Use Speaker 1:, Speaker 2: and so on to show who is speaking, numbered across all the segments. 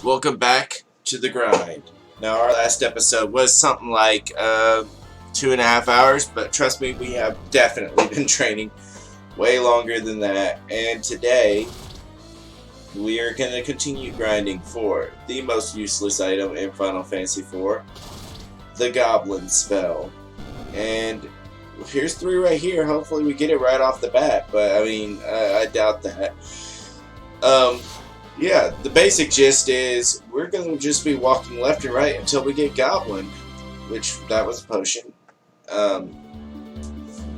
Speaker 1: Welcome back to the grind. Now, our last episode was something like 2.5 hours, but trust me, we have definitely been training way longer than that. And today, we are going to continue grinding for the most useless item in Final Fantasy IV, the Goblin Spell. And here's 3 right here. Hopefully, we get it right off the bat, but I mean, I doubt that. Yeah, the basic gist is we're going to just be walking left and right until we get Goblin, which that was a potion.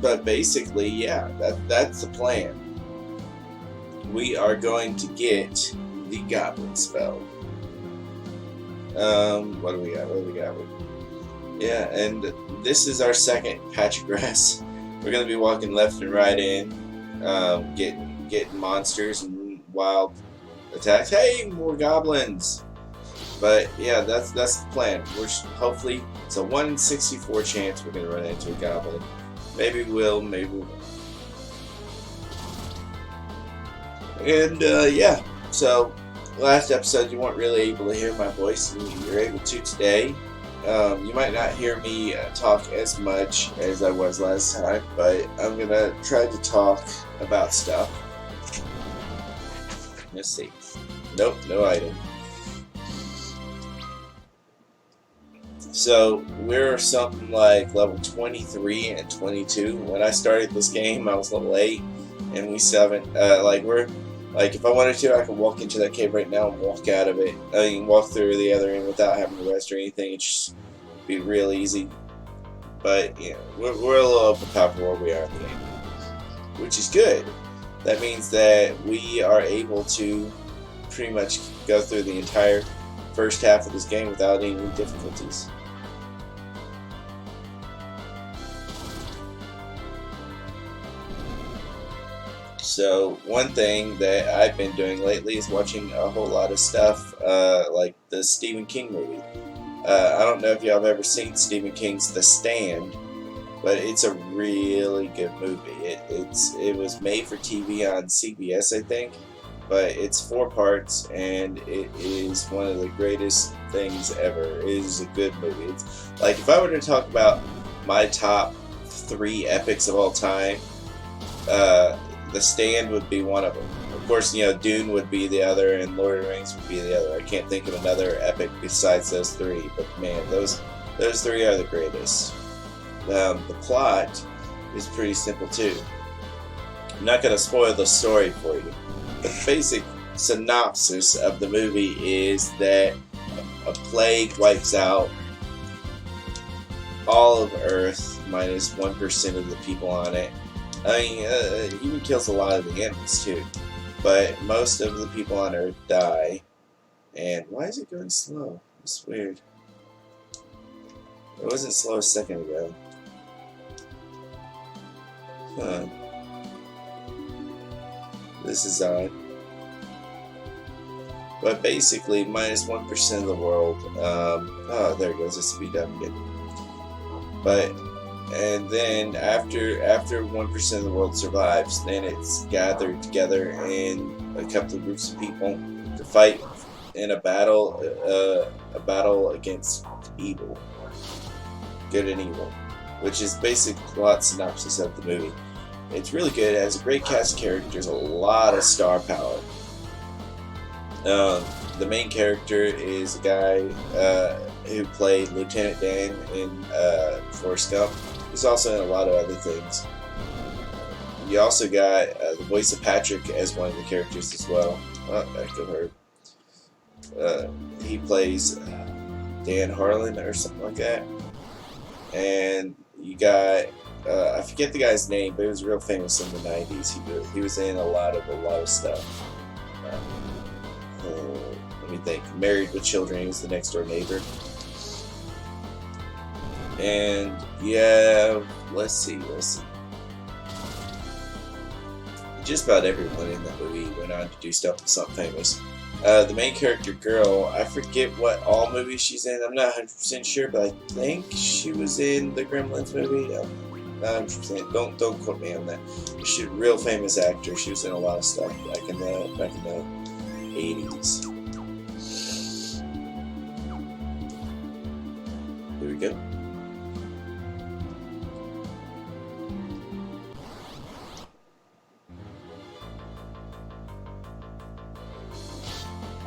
Speaker 1: But basically, yeah, that's the plan. We are going to get the Goblin Spell. What do we got? Yeah, and this is our second patch of grass. We're going to be walking left and right in, getting monsters and wild attacks. Hey, more goblins! But yeah, that's the plan. Hopefully it's a 1 in 64 chance we're gonna run into a goblin. Maybe we will, maybe we won't. And yeah, so last episode you weren't really able to hear my voice, and you're able to today. You might not hear me talk as much as I was last time, but I'm gonna try to talk about stuff. Let's see. Nope, no item. So we're something like level 23 and 22. When I started this game, I was level 8, and we 7. If I wanted to, I could walk into that cave right now and walk out of it. I mean, walk through the other end without having to rest or anything. It'd just be real easy. But yeah, we're a little up the top of where we are in the game, which is good. That means that we are able to pretty much go through the entire first half of this game without any difficulties. So one thing that I've been doing lately is watching a whole lot of stuff like the Stephen King movie. I don't know if y'all have ever seen Stephen King's The Stand, but it's a really good movie. It was made for TV on CBS, I think, but it's 4 parts, and it is one of the greatest things ever. It is a good movie. It's like, if I were to talk about my top 3 epics of all time, The Stand would be one of them. Of course, Dune would be the other, and Lord of the Rings would be the other. I can't think of another epic besides those 3, but man, those 3 are the greatest. The plot is pretty simple too. I'm not going to spoil the story for you. The basic synopsis of the movie is that a plague wipes out all of Earth minus 1% of the people on it. I mean, it even kills a lot of the animals too. But most of the people on Earth die. And why is it going slow? It's weird. It wasn't slow a second ago. Huh. This is odd. But basically, minus 1% of the world. Oh, there it goes. It's speed up again. And then after 1% of the world survives, then it's gathered together in a couple of groups of people to fight in a battle against evil, good and evil, which is basic plot synopsis of the movie. It's really good. It has a great cast of characters, a lot of star power. The main character is a guy who played Lieutenant Dan in Forrest Gump. He's also in a lot of other things. You also got the voice of Patrick as one of the characters as well. Oh, Echo Herb. He plays Dan Harlan or something like that. And you got I forget the guy's name, but he was real famous in the 90s. He was in a lot of stuff. Let me think. Married with Children. He was the next door neighbor. And yeah, let's see. Just about everyone in that movie went on to do something famous. The main character, girl, I forget what all movies she's in. I'm not 100% sure, but I think she was in the Gremlins movie. I'm not 100%. Don't quote me on that. She's a real famous actor. She was in a lot of stuff back in the 80s. we go.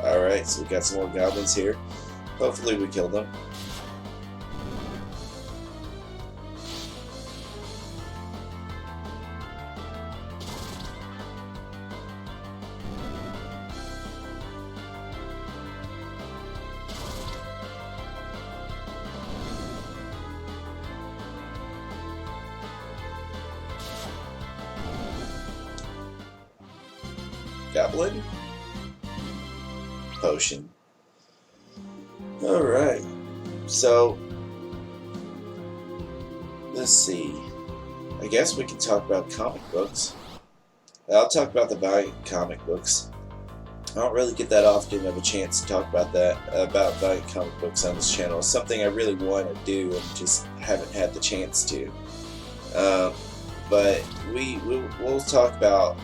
Speaker 1: Alright, so we got some more goblins here. Hopefully we killed them. Goblin? Potion. Alright. So, let's see. I guess we can talk about comic books. I'll talk about the Valiant comic books. I don't really get that often of a chance to talk about Valiant comic books on this channel. It's something I really want to do and just haven't had the chance to. But we'll talk about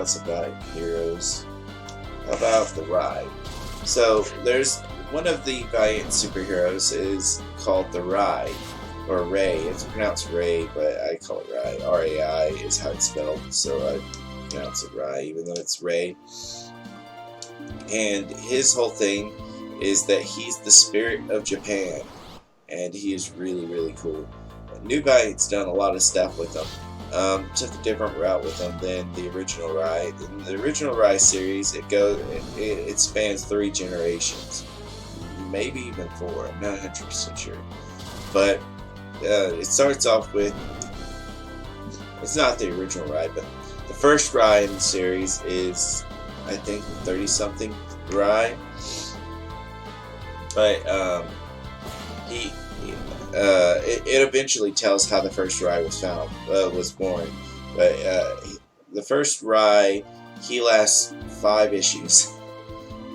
Speaker 1: some Valiant heroes. How about the Rai? So there's one of the Valiant superheroes is called the Rai, or Ray. It's pronounced Ray, but I call it Rai. R-A-I is how it's spelled, so I pronounce it Rai, even though it's Ray. And his whole thing is that he's the spirit of Japan, and he is really, really cool. New Valiant's done a lot of stuff with him. Took a different route with them than the original Rai. In the original Rai series, it spans 3 generations, maybe even 4. I'm not 100% sure, but it starts off with, it's not the original Rai, but the first Rai in the series is, I think, 30-something Rai, but it eventually tells how the first Rai was born. But the first Rai, he lasts 5 issues,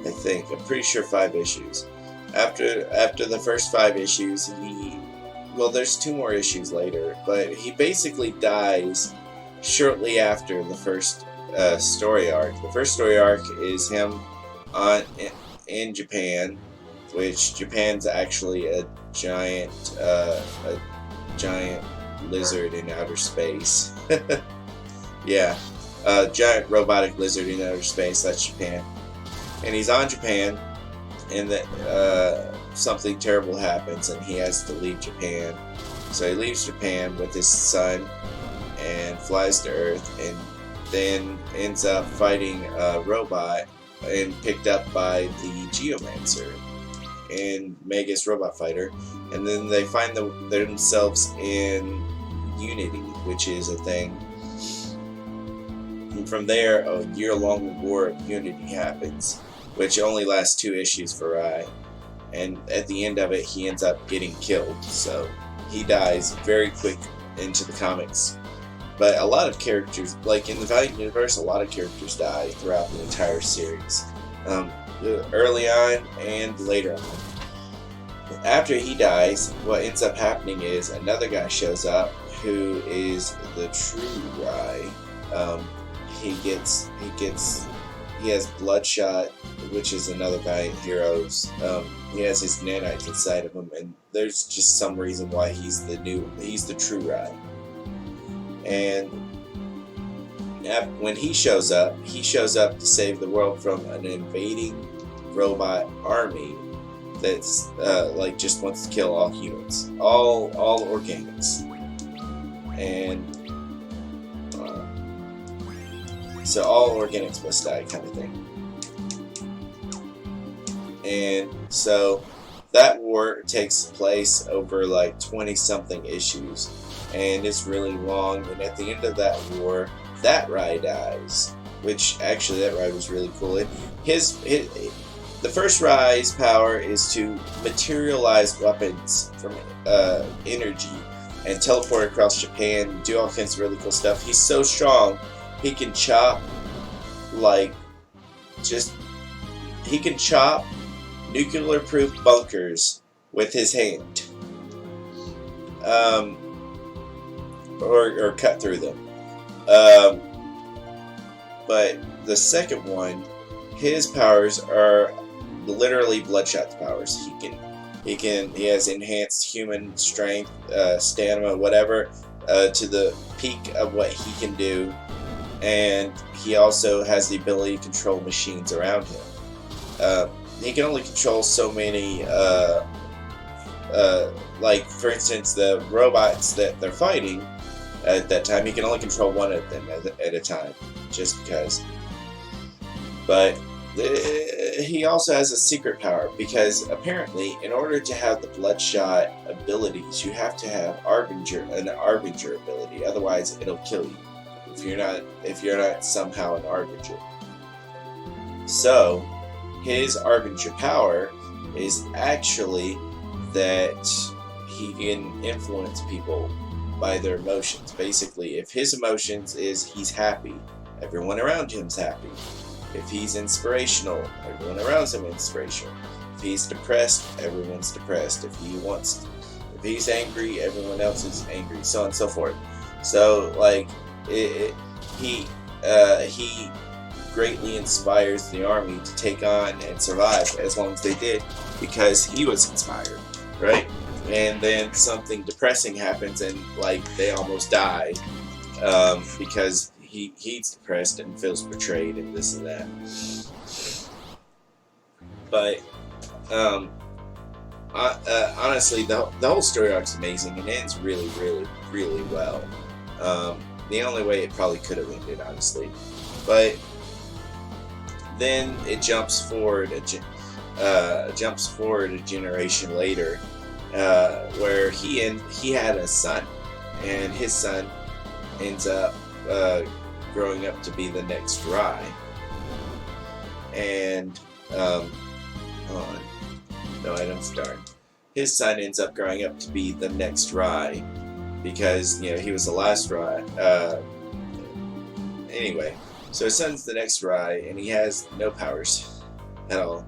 Speaker 1: I think. I'm pretty sure 5 issues. After the first 5 issues, there's 2 more issues later, but he basically dies shortly after the first story arc. The first story arc is him in Japan, which Japan's actually a giant lizard in outer space. Yeah, giant robotic lizard in outer space. That's Japan, and he's on Japan, and that something terrible happens, and he has to leave Japan. So he leaves Japan with his son and flies to Earth, and then ends up fighting a robot and picked up by the Geomancer and Magus Robot Fighter, and then they find themselves in Unity, which is a thing. And from there, a year-long war of Unity happens, which only lasts 2 issues for Rai, and at the end of it, he ends up getting killed, so he dies very quick into the comics. But a lot of characters, like in the Valiant universe, a lot of characters die throughout the entire series. Early on and later on. After he dies, what ends up happening is another guy shows up who is the true Rai. He has Bloodshot, which is another Valiant heroes. He has his nanites inside of him, and there's just some reason why he's the true Rai. And when he shows up to save the world from an invading robot army that's just wants to kill all humans, all organics, and so all organics must die, kind of thing. And so that war takes place over like 20-something issues, and it's really long. And at the end of that war, that Rai dies, which actually that Rai was really cool. The first Rai's power is to materialize weapons from energy and teleport across Japan and do all kinds of really cool stuff. He's so strong, he can chop nuclear-proof bunkers with his hand, or cut through them. But the second one, his powers are literally Bloodshot's powers. He has enhanced human strength, stamina, whatever, to the peak of what he can do, and he also has the ability to control machines around him. He can only control so many. Like, for instance, the robots that they're fighting at that time, he can only control one of them at a time, just because. But he also has a secret power, because apparently, in order to have the Bloodshot abilities, you have to have an Arbinger ability. Otherwise, it'll kill you if you're not somehow an Arbinger. So, his Arbinger power is actually that he can influence people by their emotions. Basically, if his emotions is he's happy, everyone around him's happy. If he's inspirational, everyone around him is inspirational. If he's depressed, everyone's depressed. If he's angry, everyone else is angry, so on and so forth. So, like, he greatly inspires the army to take on and survive as long as they did, because he was inspired, right? And then something depressing happens, and like they almost die because he's depressed and feels betrayed and this and that. But honestly, the whole story arc's amazing and ends really, really, really well. The only way it probably could have ended, honestly, but then it jumps forward a generation later, where he had a son, and his son ends up growing up to be the next Rai. And hold on, no items, darn. His son ends up growing up to be the next Rai, because he was the last Rai. Anyway, so his son's the next Rai, and he has no powers at all.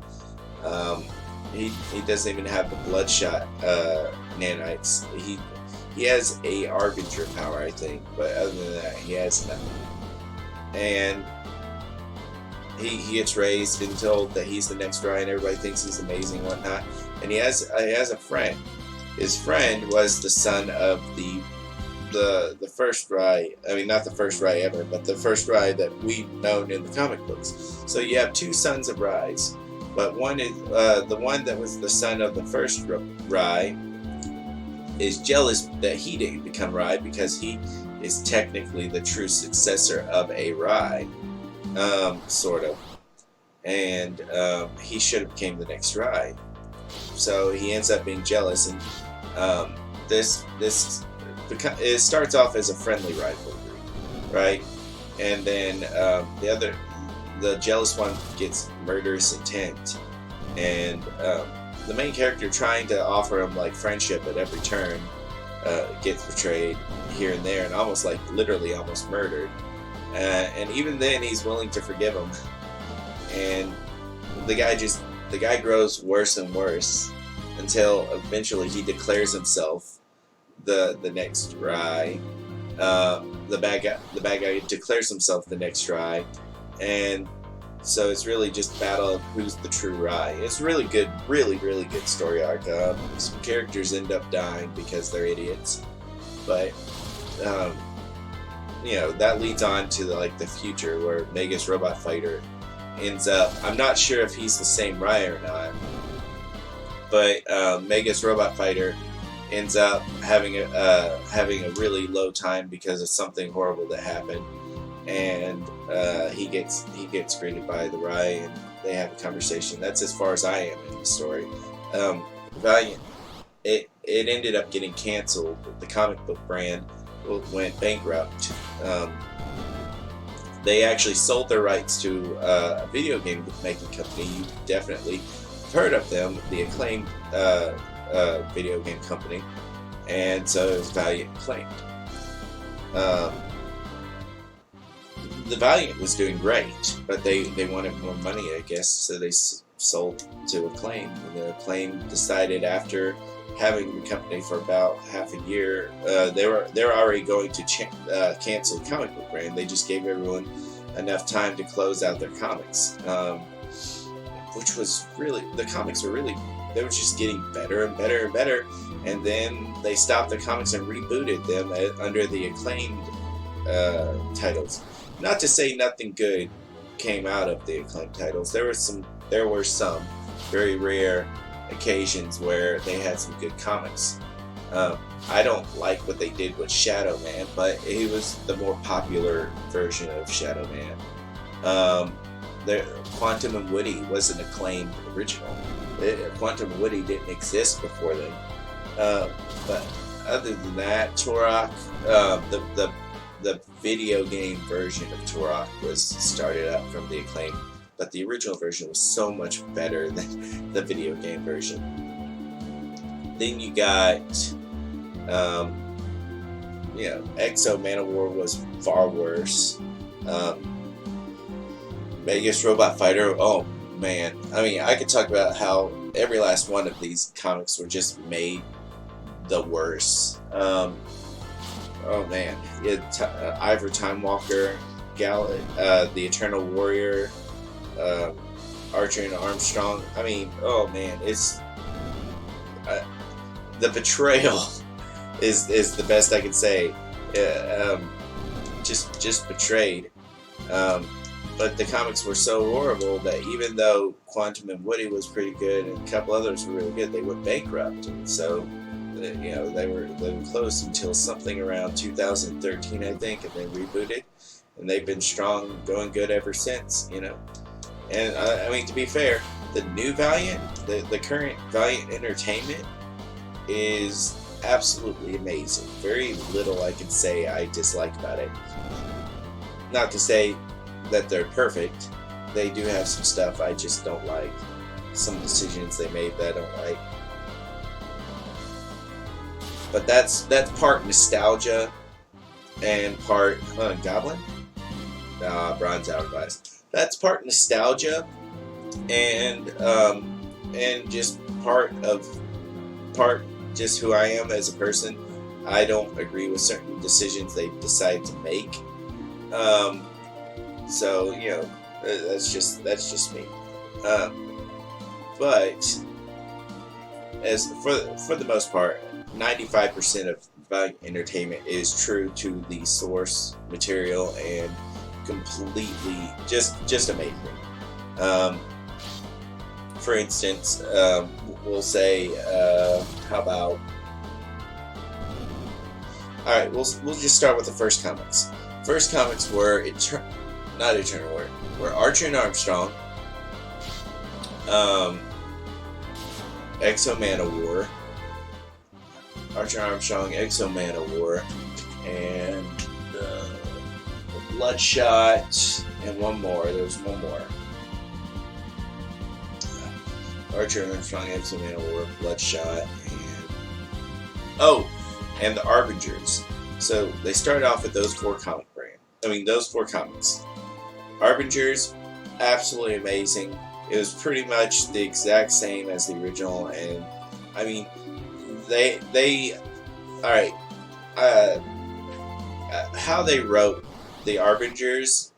Speaker 1: He doesn't even have the Bloodshot nanites. He has a Arbinger power, I think, but other than that, he has nothing. And he gets raised and told that he's the next Rai, and everybody thinks he's amazing and whatnot. And he has a friend. His friend was the son of the first Rai. I mean, not the first Rai ever, but the first Rai that we've known in the comic books. So you have two sons of Rais, but one is the one that was the son of the first Rai is jealous that he didn't become Rai, because he is technically the true successor of a Rai, sort of, and he should have became the next Rai. So he ends up being jealous, and it starts off as a friendly rivalry, right? And then the jealous one gets murderous intent, and the main character, trying to offer him like friendship at every turn, gets betrayed here and there, and literally almost murdered. And even then, he's willing to forgive him, and the guy grows worse and worse until eventually he declares himself the next Rai. The bad guy declares himself the next Rai, and so it's really just battle of who's the true Rai. It's really good, really, really good story arc. Some characters end up dying because they're idiots, but that leads on to the future, where Megas Robot Fighter ends up. I'm not sure if he's the same Rai or not, but Megas Robot Fighter ends up having a really low time because of something horrible that happened, and he gets greeted by the Rai, and they have a conversation. That's as far as I am in the story. Valiant, it ended up getting canceled. The comic book brand went bankrupt. They actually sold their rights to a video game making company. You definitely heard of them, the Acclaim video game company, and so it was Valiant Acclaimed. The Valiant was doing great, but they wanted more money, I guess, so they sold to Acclaim. And the Acclaim decided, after having the company for about half a year, they were already going to cancel the comic book brand. They just gave everyone enough time to close out their comics. which was really, the comics were really, they were just getting better and better and better, and then they stopped the comics and rebooted them under the acclaimed titles. Not to say nothing good came out of the acclaimed titles. There were some very rare occasions where they had some good comics. I don't like what they did with Shadow Man, but he was the more popular version of Shadow Man. Quantum and Woody was an acclaimed original. Quantum and Woody didn't exist before then. But other than that, Turok, the video game version of Turok was started up from the acclaim, but the original version was so much better than the video game version. Then you got, Exo Manowar was far worse. Megas Robot Fighter, oh man, I mean, I could talk about how every last one of these comics were just made the worst. Oh man, Ivor Time Walker, the Eternal Warrior, Archer and Armstrong. I mean, oh man, it's the betrayal is the best I can say. Just betrayed. But the comics were so horrible that even though Quantum and Woody was pretty good and a couple others were really good, they went bankrupt. And so, they were closed until something around 2013, I think, and they rebooted. And they've been strong, going good ever since, And I mean, to be fair, the new Valiant, the current Valiant Entertainment is absolutely amazing. Very little I can say I dislike about it. Not to say that they're perfect. They do have some stuff I just don't like. Some decisions they made that I don't like. But that's part nostalgia and part Goblin? Bronze Hourglass. That's part nostalgia and just part just who I am as a person. I don't agree with certain decisions they decide to make. So that's just me. But as for the most part, 95% of Valiant Entertainment is true to the source material and completely just amazing. For instance, we'll say, how about? All right, we'll just start with the first comics. First comics were not Eternal War, were Archer and Armstrong, Exo Manowar, Archer Armstrong, Exo Manowar, and Bloodshot, and one more. There was one more. Archer Armstrong, Exo Manowar, Bloodshot, and the Arbingers. So they started off with those four comics. Arbingers, absolutely amazing. It was pretty much the exact same as the original, and I mean, how they wrote the Arbingers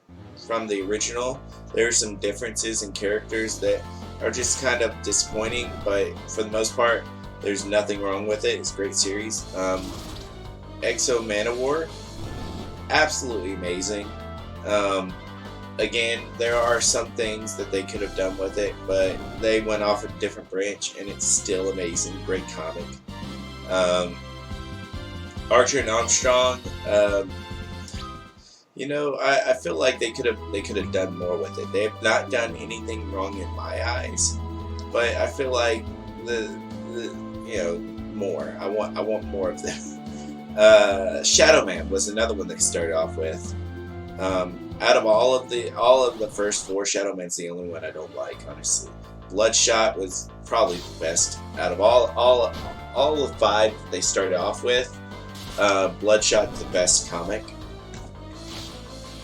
Speaker 1: from the original, there are some differences in characters that are just kind of disappointing, but for the most part, there's nothing wrong with it. It's a great series. Exo Manowar, absolutely amazing. Again, there are some things that they could have done with it, but they went off a different branch, and it's still amazing. Great comic. Archer and Armstrong, I feel like they could have done more with it. They have not done anything wrong in my eyes, but I feel like more. I want more of them. Shadow Man was another one they started off with. Out of all of the first four, Shadow Man's the only one I don't like, honestly. Bloodshot was probably the best out of all of five they started off with. Bloodshot the best comic.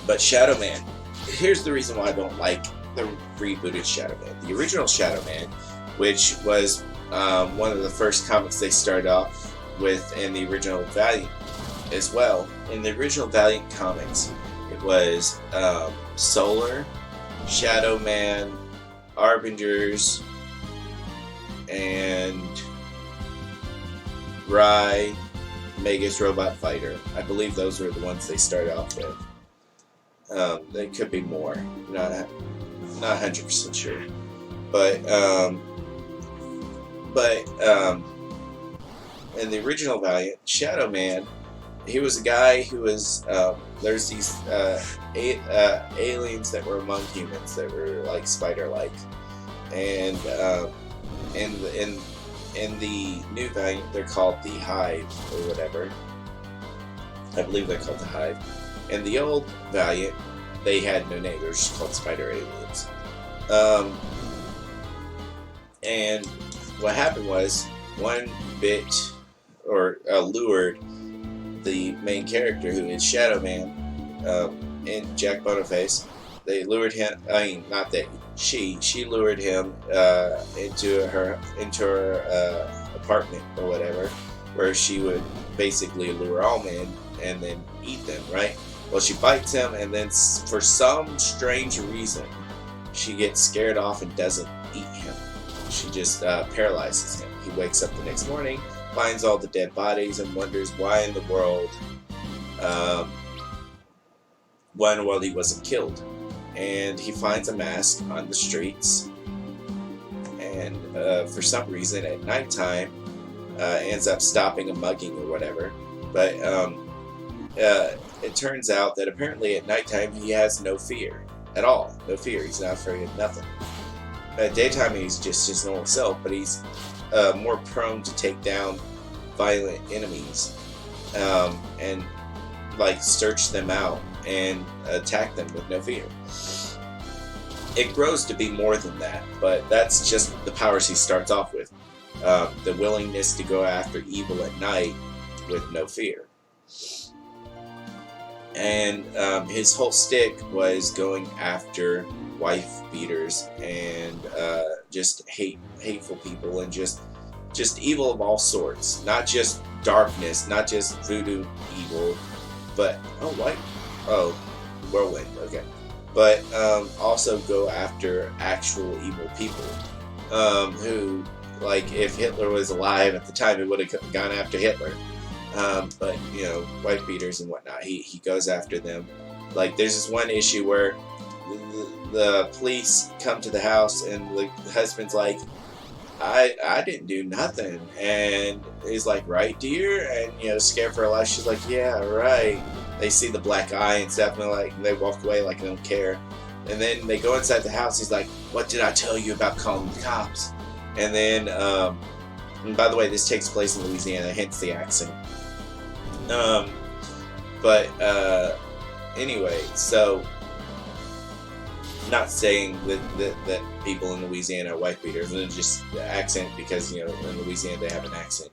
Speaker 1: But Shadow Man, here's the reason why I don't like the rebooted Shadow Man. The original Shadow Man, which was one of the first comics they started off with in the original Valiant as well. In the original Valiant comics, it was Solar, Shadow Man, Arbingers, and Rye, Magus Robot Fighter. I believe those were the ones they started off with. They could be more. Not 100% sure. But in the original Valiant, Shadow Man, he was a guy who was there's these aliens that were among humans that were like spider-like, and in the new Valiant they're called the Hive or whatever. I believe they're called the Hive. In the old Valiant, they had no name; they were just called Spider Aliens. And what happened was one bit or lured the main character, who is Shadow Man, and Jack Boniface. They lured him. I mean, not they. She lured him into her apartment or whatever, where she would basically lure all men and then eat them. Right. Well, she bites him, and then for some strange reason, she gets scared off and doesn't eat him. She just paralyzes him. He wakes up the next morning, finds all the dead bodies, and wonders why in the world he wasn't killed. And he finds a mask on the streets, and for some reason at nighttime ends up stopping a mugging or whatever. But it turns out that apparently at nighttime he has no fear at all. No fear. He's not afraid of nothing. At daytime he's just his normal self, but he's more prone to take down violent enemies and like search them out and attack them with no fear. It grows to be more than that, but that's just the powers he starts off with. The willingness to go after evil at night with no fear. And his whole stick was going after wife beaters and just hateful people and just evil of all sorts. Not just darkness, not just voodoo evil, but whirlwind, okay. But also go after actual evil people who, like, if Hitler was alive at the time, it would have gone after Hitler. But you know, wife beaters and whatnot, he goes after them. Like, there's this one issue where the police come to the house and the husband's like, I didn't do nothing, and he's like, right, dear? And you know, scared for her life, she's like, yeah, right. They see the black eye and stuff, and like they walk away like they don't care. And then they go inside the house. He's like, what did I tell you about calling the cops? And then and by the way, this takes place in Louisiana, hence the accent. Anyway, so not saying that people in Louisiana are wife beaters, and just the accent, because you know in Louisiana they have an accent.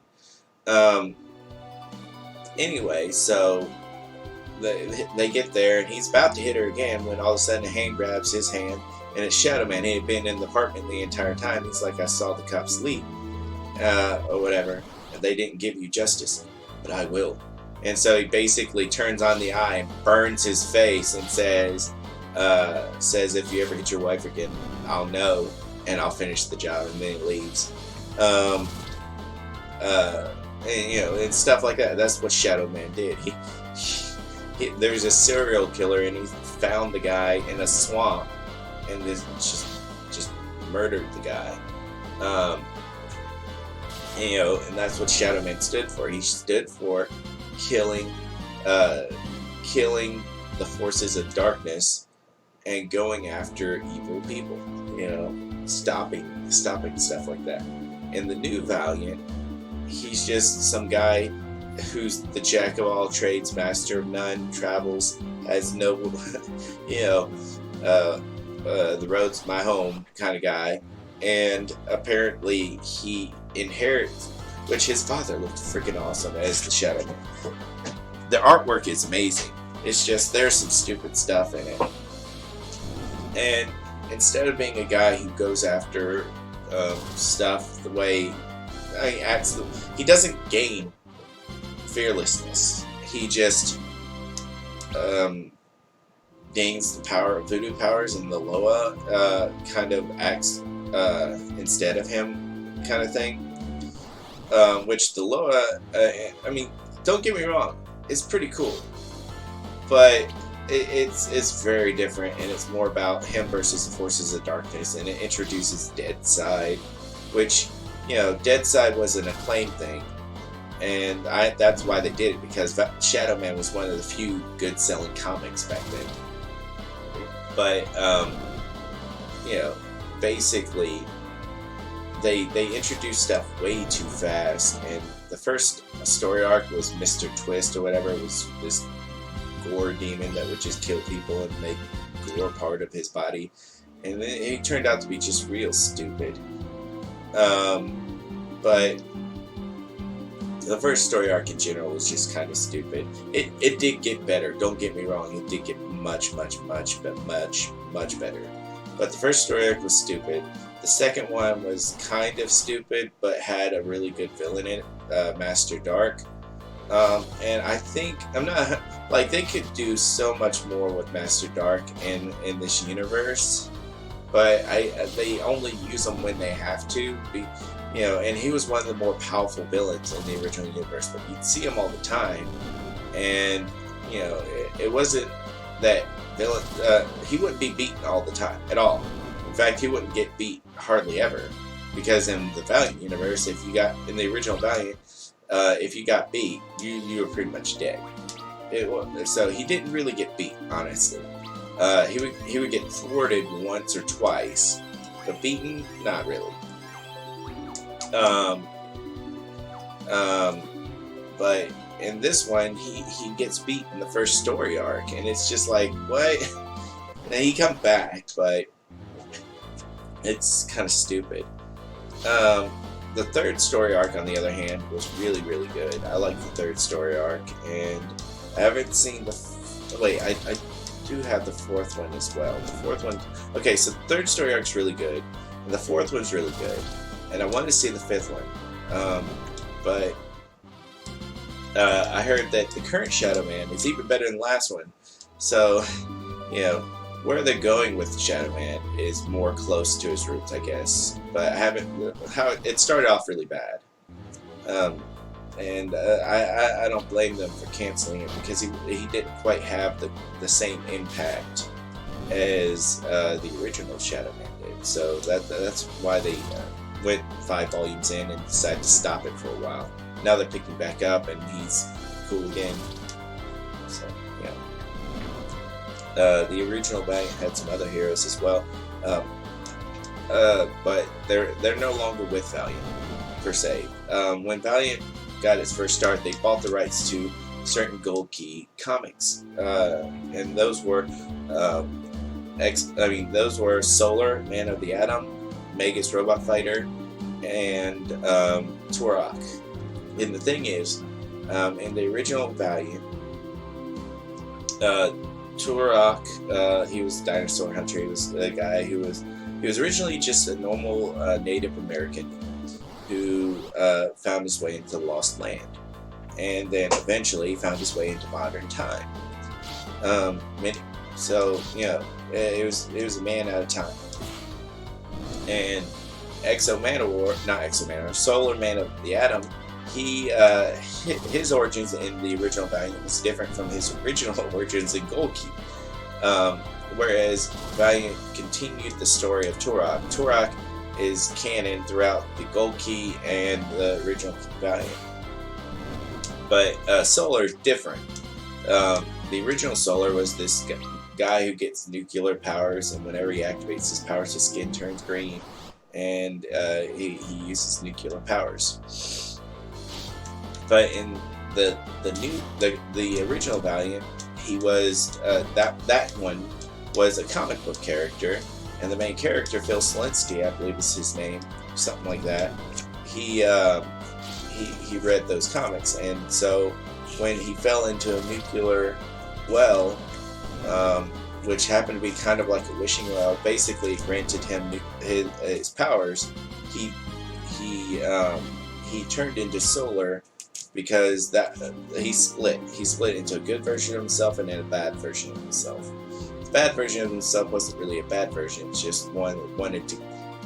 Speaker 1: Anyway, so they get there, and he's about to hit her again when all of a sudden a hand grabs his hand, and it's Shadow Man. He had been in the apartment the entire time. He's like, I saw the cops leave, or whatever, and they didn't give you justice, but I will. And so he basically turns on the eye and burns his face and says, if you ever hit your wife again, I'll know, and I'll finish the job, and then he leaves. And you know, and stuff like that. That's what Shadow Man did. There's a serial killer, and he found the guy in a swamp, and just murdered the guy. And, you know, and that's what Shadow Man stood for. He stood for killing the forces of darkness and going after evil people. You know, stopping stuff like that. In the new Valiant, he's just some guy who's the jack of all trades, master of none, travels, has no, you know, the road's my home kind of guy. And apparently he inherits, which his father looked freaking awesome as the Shadow Man. The artwork is amazing. It's just there's some stupid stuff in it. And instead of being a guy who goes after stuff the way he acts, he doesn't gain fearlessness. He just gains the power of voodoo powers, and the Loa kind of acts instead of him, kind of thing. Which the Loa, I mean, don't get me wrong, it's pretty cool, but it's very different, and it's more about him versus the forces of darkness, and it introduces Deadside, which, you know, Deadside was an acclaimed thing, and that's why they did it, because Shadow Man was one of the few good selling comics back then. But you know, basically they introduced stuff way too fast, and the first story arc was Mr. Twist or whatever. It was this gore demon that would just kill people and make gore part of his body, and it turned out to be just real stupid. But the first story arc in general was just kind of stupid. It did get better, don't get me wrong, it did get much better. But the first story arc was stupid. The second one was kind of stupid, but had a really good villain in it, Master Dark. And I think, I'm not, like, they could do so much more with Master Dark in this universe, but they only use them when they have to. You know, and he was one of the more powerful villains in the original universe, but you'd see him all the time, and, you know, it wasn't that villain, he wouldn't be beaten all the time, at all. In fact, he wouldn't get beat hardly ever, because in the Valiant universe, in the original Valiant, if you got beat, you were pretty much dead. So he didn't really get beat, honestly. He would get thwarted once or twice, but beaten, not really. But in this one, he gets beat in the first story arc, and it's just like, what? And he comes back, but it's kind of stupid. The third story arc, on the other hand, was really good. I like the third story arc, and I haven't seen I do have the fourth one as well. The fourth one, okay, so the third story arc's really good, and the fourth one's really good. And I wanted to see the fifth one, but I heard that the current Shadow Man is even better than the last one. So, you know, where they're going with Shadow Man is more close to his roots, I guess. But it started off really bad, and I don't blame them for canceling it, because he didn't quite have the same impact as the original Shadow Man did. So that's why they went 5 volumes in and decided to stop it for a while. Now they're picking back up, and he's cool again. So, yeah. The original Valiant had some other heroes as well, but they're no longer with Valiant, per se. When Valiant got its first start, they bought the rights to certain Gold Key comics, and those were Solar, Man of the Atom, Megas Robot Fighter, and Turok. And the thing is, in the original Valiant, Turok, he was a dinosaur hunter. He was a guy he was originally just a normal Native American who found his way into the Lost Land, and then eventually found his way into modern time. So, you know, it was a man out of time. And Solar Man of the Atom, his origins in the original Valiant was different from his original origins in Gold Key. Whereas Valiant continued the story of Turok. Turok is canon throughout the Gold Key and the original Valiant. But Solar is different. The original Solar was this guy who gets nuclear powers, and whenever he activates his powers, his skin turns green, and he uses nuclear powers. But in the original Valiant, he was that one was a comic book character, and the main character, Phil Selinsky, I believe is his name, something like that. He read those comics, and so when he fell into a nuclear well, which happened to be kind of like a wishing well, basically granted him his powers. He turned into Solar because he split into a good version of himself and then a bad version of himself. bad version of himself wasn't really a bad version. It's just one that wanted to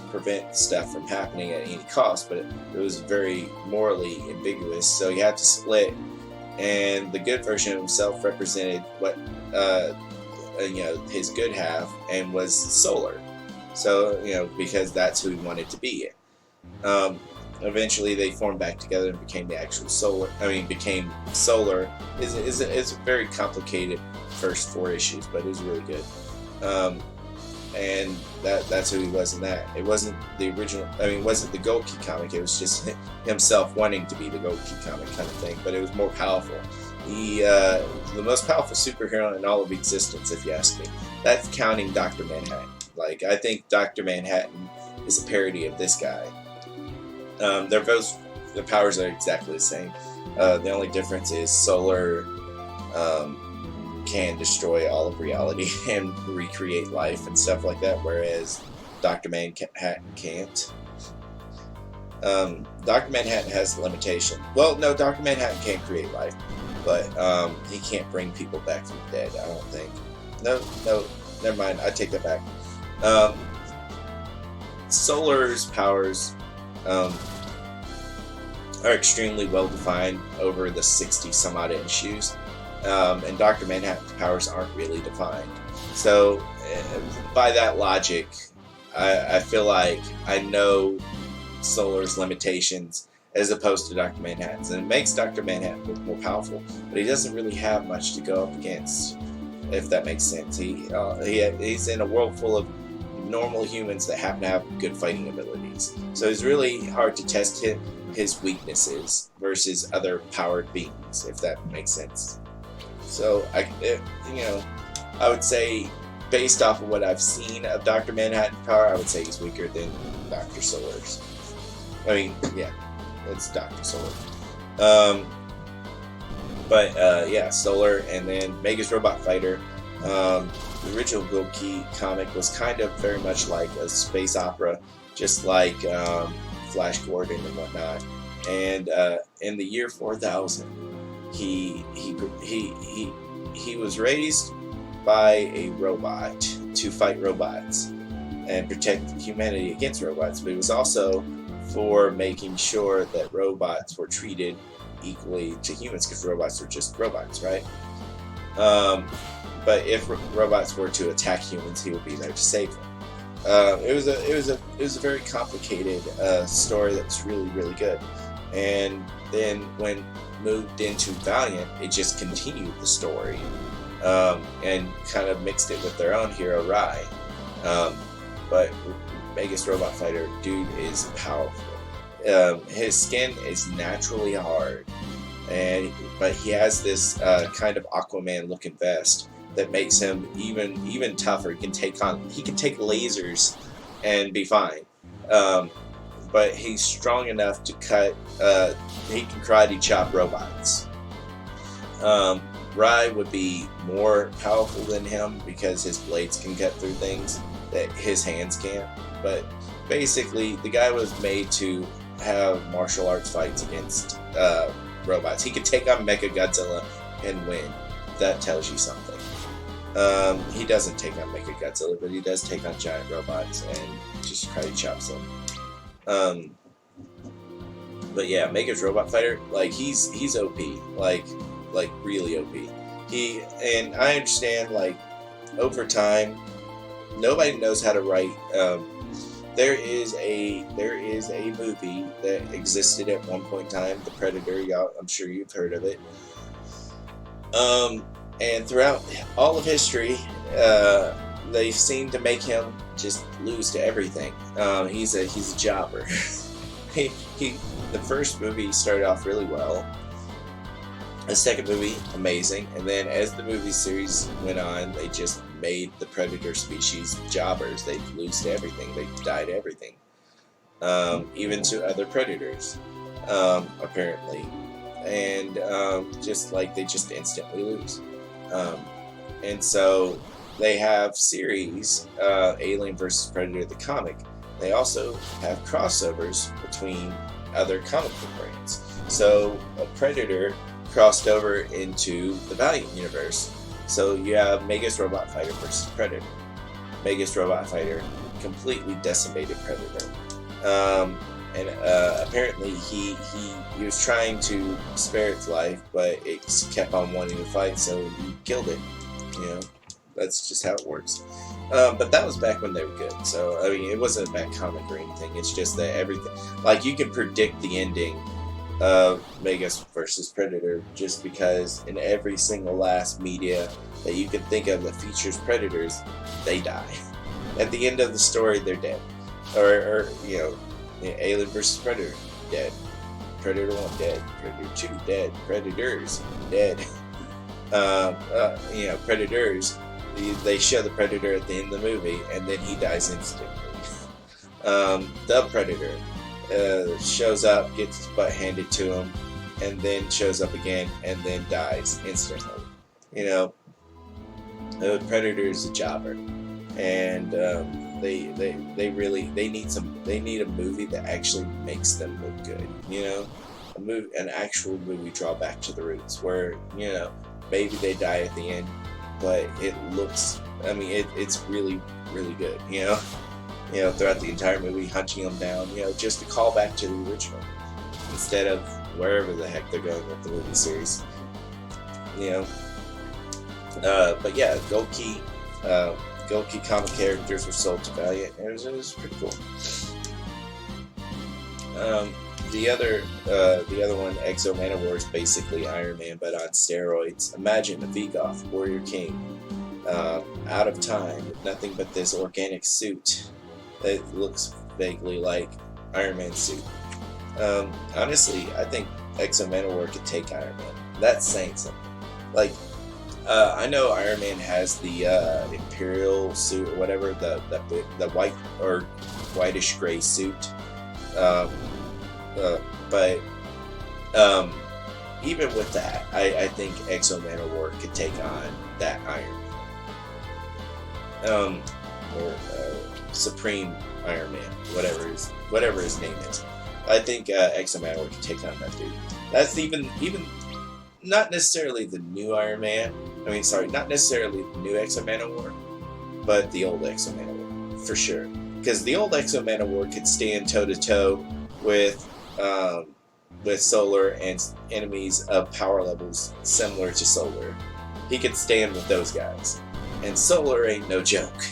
Speaker 1: prevent stuff from happening at any cost, but it was very morally ambiguous, so he had to split. And the good version of himself represented what his good half, and was Solar. So because that's who he wanted to be. Eventually they formed back together and became the actual Solar. Became Solar. Is a very complicated first 4 issues, but it was really good. And that's who he was in that. It wasn't the original. It wasn't the Gold Key comic. It was just himself wanting to be the Gold Key comic kind of thing. But it was more powerful. He the most powerful superhero in all of existence, if you ask me. That's counting Dr. Manhattan. Like, I think Dr. Manhattan is a parody of this guy. They're both, the powers are exactly the same. The only difference is Solar can destroy all of reality and recreate life and stuff like that, whereas Dr. Manhattan can't. Dr. Manhattan has a limitation. Well, no, Dr. Manhattan can't create life, but he can't bring people back from the dead, I don't think. No, never mind, I take that back. Solar's powers are extremely well defined over the 60 some odd issues. And Dr. Manhattan's powers aren't really defined. So, by that logic, I feel like I know Solar's limitations as opposed to Dr. Manhattan's. And it makes Dr. Manhattan look more powerful, but he doesn't really have much to go up against, if that makes sense. He's in a world full of normal humans that happen to have good fighting abilities. So it's really hard to test his weaknesses versus other powered beings, if that makes sense. So, I would say, based off of what I've seen of Dr. Manhattan's power, I would say he's weaker than Dr. Solar's. It's Dr. Solar. Solar, and then Mega's Robot Fighter. The original Gold Key comic was kind of very much like a space opera, just like Flash Gordon and whatnot. And in the year 4000, he was raised by a robot to fight robots and protect humanity against robots, but it was also for making sure that robots were treated equally to humans, because robots are just robots, right? But if robots were to attack humans, he would be there to save them. It was a very complicated story that was really, really good. And then when moved into Valiant, it just continued the story and kind of mixed it with their own hero, Rai. But Mega's Robot Fighter, dude, is powerful. His skin is naturally hard, but he has this kind of Aquaman-looking vest that makes him even tougher. He can take lasers and be fine. But he's strong enough to cut. He can karate chop robots. Rai would be more powerful than him because his blades can cut through things that his hands can't. But basically, the guy was made to have martial arts fights against robots. He could take on Mechagodzilla and win. That tells you something. He doesn't take on Mechagodzilla, but he does take on giant robots and just karate chops them. But yeah, Mega's Robot Fighter, like he's OP, like really OP. And I understand, like, over time, nobody knows how to write. There is a movie that existed at one point in time, The Predator. Y'all, I'm sure you've heard of it. And throughout all of history, they seem to make him just lose to everything. He's a jobber. The first movie started off really well. The second movie, amazing. And then as the movie series went on, they just made the Predator species jobbers. They lose to everything. They die to everything. Even to other predators, apparently. And they just instantly lose. And so they have series, Alien vs. Predator the comic. They also have crossovers between other comic book brands. So a Predator crossed over into the Valiant universe, So you have Megas Robot Fighter versus Predator. Megas Robot Fighter completely decimated Predator. And apparently he was trying to spare its life, but it kept on wanting to fight, so he killed it. You know, that's just how it works. But that was back when they were good. So I mean, it wasn't a bad comic or anything. It's just that everything, like, you can predict the ending of Megas versus Predator just because in every single last media that you can think of that features predators, they die. At the end of the story, they're dead. Or you know, Alien versus Predator, dead. Predator 1, dead. Predator 2, dead. Predators, dead. You know, Predators, they show the Predator at the end of the movie, and then he dies instantly. The Predator shows up, gets his butt handed to him, and then shows up again, and then dies instantly. You know, the Predator is a jobber, and they need a movie that actually makes them look good. You know, an actual movie draw back to the roots, where, you know, maybe they die at the end, but it looks, I mean, it's really, really good. You know, throughout the entire movie, hunting them down, you know, just to call back to the original instead of wherever the heck they're going with the movie series. You know, but yeah, Gokey comic characters were sold to Valiant, and it was pretty cool. The other one, Exo Manowar, is basically Iron Man, but on steroids. Imagine a Vigoth, Warrior King, out of time, with nothing but this organic suit that looks vaguely like Iron Man's suit. Honestly, I think Exo Manowar could take Iron Man. That's saying something. Like, I know Iron Man has the Imperial suit or whatever, the white or whitish gray suit. But even with that, I think Exo Manowar could take on that Iron Man. Or Supreme Iron Man, whatever his name is. I think Exo Manowar could take on that dude. That's even not necessarily the new Iron Man. I mean, sorry, not necessarily the new Exo Manowar, but the old Exo Manowar, for sure. Because the old Exo Manowar could stand toe to toe with Solar and enemies of power levels similar to Solar. He could stand with those guys, and Solar ain't no joke.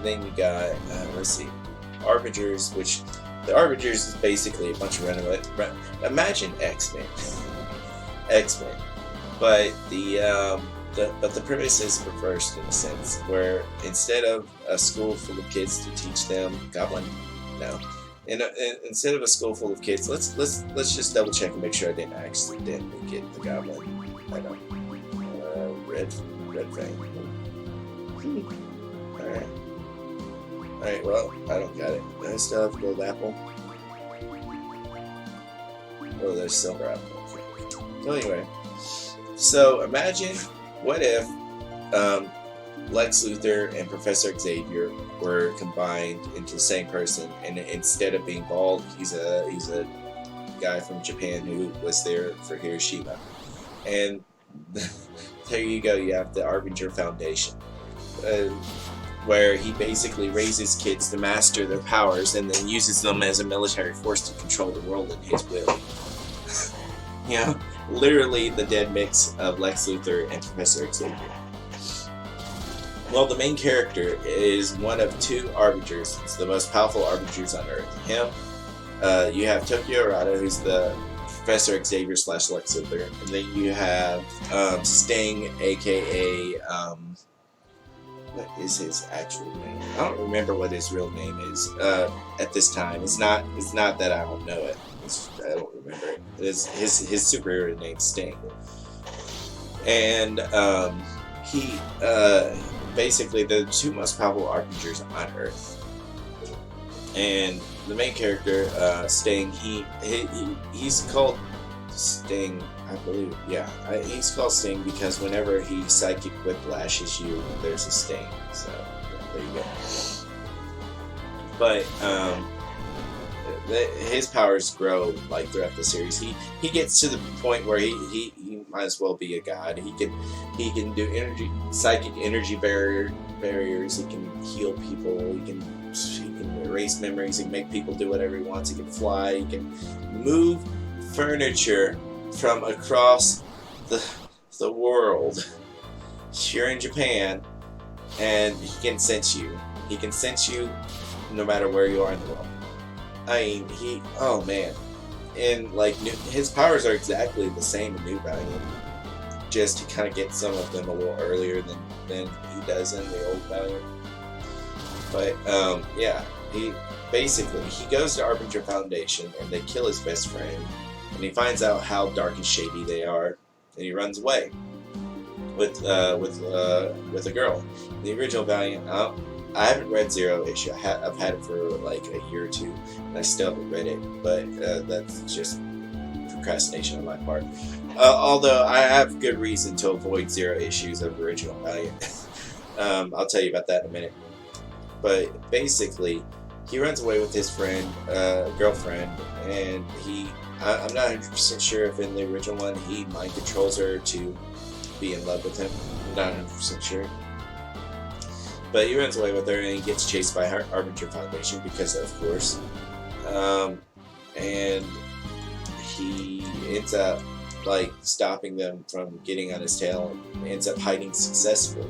Speaker 1: Then you got, let's see, Arbingers, which the Arbingers is basically a bunch of imagine X-Men. X-Men. But the premise is reversed in a sense, where instead of a school full of kids to teach them Goblin, no. Instead of a school full of kids, let's just double check and make sure I didn't accidentally get the Goblin. I don't. Red Fang. Alright, well, I don't got it. I still have Gold Apple. Oh, there's Silver Apple. So anyway, so imagine, what if Lex Luthor and Professor Xavier were combined into the same person, and instead of being bald, he's a guy from Japan who was there for Hiroshima. And there you go, you have the Arbinger Foundation, where he basically raises kids to master their powers and then uses them as a military force to control the world in his will. You know, literally the dead mix of Lex Luthor and Professor Xavier. Well, the main character is one of two Arbingers. It's the most powerful Arbingers on Earth. Him, you have Tokyo Arata, who's the Professor Xavier / Lex Luthor, and then you have Sting, aka what is his actual name? I don't remember what his real name is at this time. It's not that I don't know it. I don't remember it. It's his superhero named Sting, and he basically the two most powerful Arbingers on Earth. And the main character, Sting, he's called Sting, I believe. Yeah, he's called Sting because whenever he psychic whiplashes you, there's a sting. So yeah, there you go. But his powers grow like throughout the series. He gets to the point where he might as well be a god. He can do psychic energy barriers. He can heal people. He can erase memories. He can make people do whatever he wants. He can fly. He can move furniture from across the world. You're in Japan, and he can sense you. He can sense you no matter where you are in the world. I mean, oh man. And like, his powers are exactly the same in New Valiant. Just to kind of get some of them a little earlier than he does in the old Valiant. But, yeah. He goes to Arbinger Foundation, and they kill his best friend. And he finds out how dark and shady they are, and he runs away with a girl. In the original Valiant, I haven't read Zero Issue. I've had it for like a year or two, and I still haven't read it. But that's just procrastination on my part. Although I have good reason to avoid Zero Issues of original Valiant. I'll tell you about that in a minute. But basically, he runs away with his girlfriend, and I'm not 100% sure if in the original one he mind controls her to be in love with him. I'm not 100% sure. But he runs away with her, and he gets chased by Arbinger Foundation because, of course. And he ends up like stopping them from getting on his tail, and ends up hiding successfully.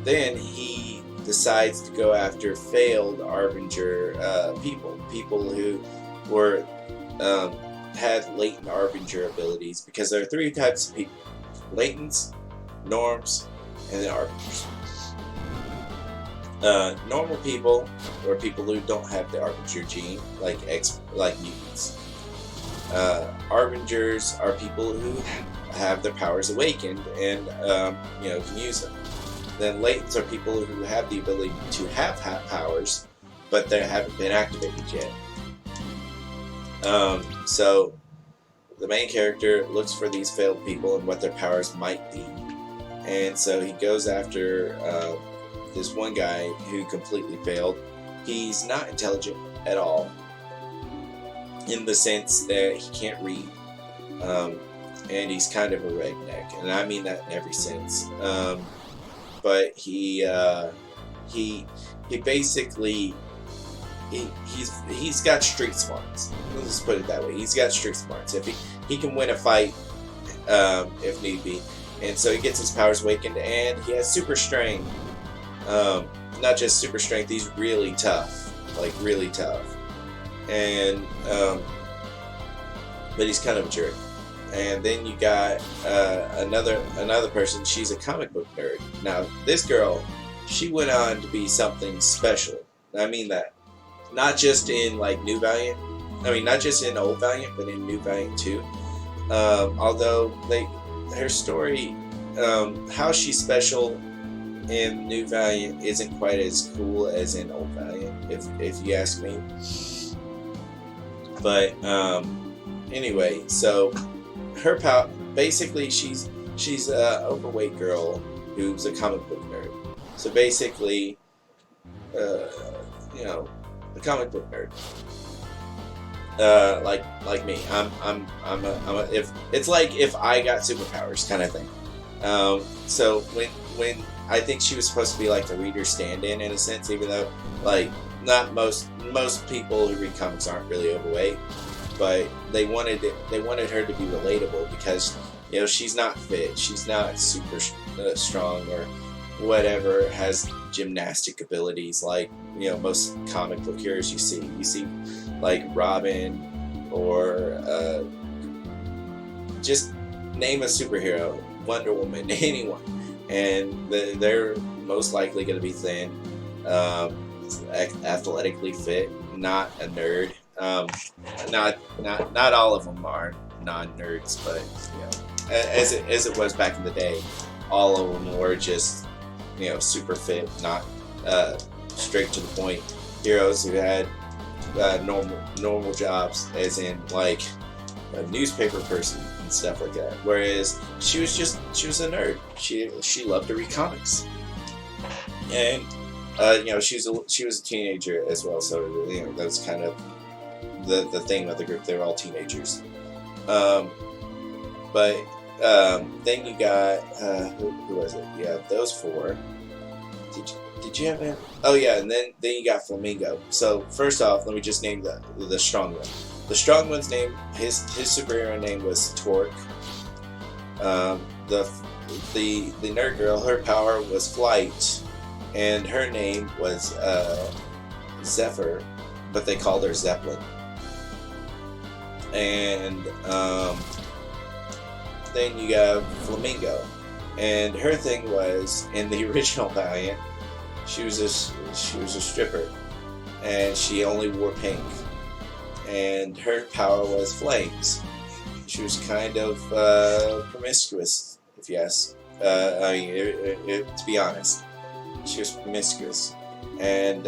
Speaker 1: Then he decides to go after failed Arbinger people who were had latent Arbinger abilities, because there are three types of people: latents, norms, and then Arbingers. Normal people, or people who don't have the Arbinger gene, like mutants. Arbingers are people who have their powers awakened and can use them. Then latents are people who have the ability to have powers, but they haven't been activated yet. So the main character looks for these failed people and what their powers might be, and so he goes after this one guy who completely failed. He's not intelligent at all, in the sense that he can't read, and he's kind of a redneck, and I mean that in every sense. But he's got street smarts. Let's just put it that way. He's got street smarts. If he can win a fight, if need be, and so he gets his powers awakened, and he has super strength. Not just super strength, he's really tough, like really tough, and but he's kind of a jerk. And then you got another person. She's a comic book nerd. Now this girl, she went on to be something special. I mean that, not just in like New Valiant. I mean, not just in Old Valiant, but in New Valiant too. Although her story, how she's special in New Valiant isn't quite as cool as in Old Valiant, if you ask me. But anyway, so her basically she's a overweight girl who's a comic book nerd. So basically, a comic book nerd. Like me, if it's like if I got superpowers kind of thing. So when I think she was supposed to be like the reader stand-in in a sense, even though like not most people who read comics aren't really overweight, but they wanted her to be relatable because she's not fit, she's not super strong or whatever, has gymnastic abilities like most comic book heroes you see like Robin or just name a superhero, Wonder Woman, anyone, and they're most likely going to be thin, athletically fit, not a nerd. Not all of them are non-nerds, but as it was back in the day, all of them were just super fit, not straight to the point heroes who had normal jobs, as in like a newspaper person and stuff like that. Whereas she was a nerd. She loved to read comics, and she was a teenager as well. So that was kind of the theme of the group. They were all teenagers. But then you got who was it? Yeah, those four. Did you have him? Oh yeah, and then you got Flamingo. So first off, let me just name the strong one. The strong one's name, his superhero name was Torque. The nerd girl, her power was flight, and her name was Zephyr, but they called her Zeppelin. And then you got Flamingo, and her thing was, in the original Valiant, she was a stripper, and she only wore pink, and her power was flames. She was kind of promiscuous, if you ask. To be honest, she was promiscuous, and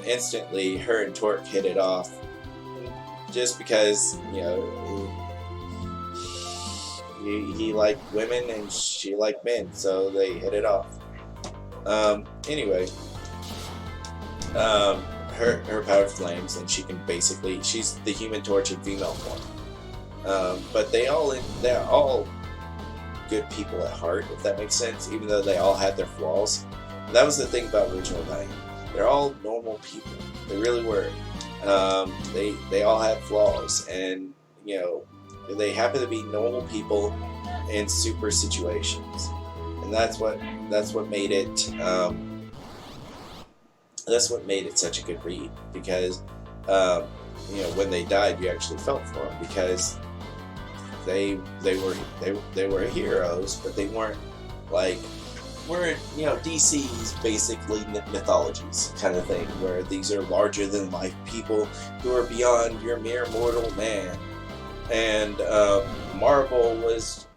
Speaker 1: instantly her and Torque hit it off, just because he liked women and she liked men, so they hit it off. Anyway, her power flames, and she's the Human Torch in female form. But they're all good people at heart, if that makes sense, even though they all had their flaws. And that was the thing about original Valiant. They're all normal people. They really were. They all had flaws, and they happen to be normal people in super situations, and that's what made it such a good read, because when they died, you actually felt for them, because they were heroes, but they weren't DC's basically mythologies kind of thing, where these are larger than life people who are beyond your mere mortal man. And Marvel was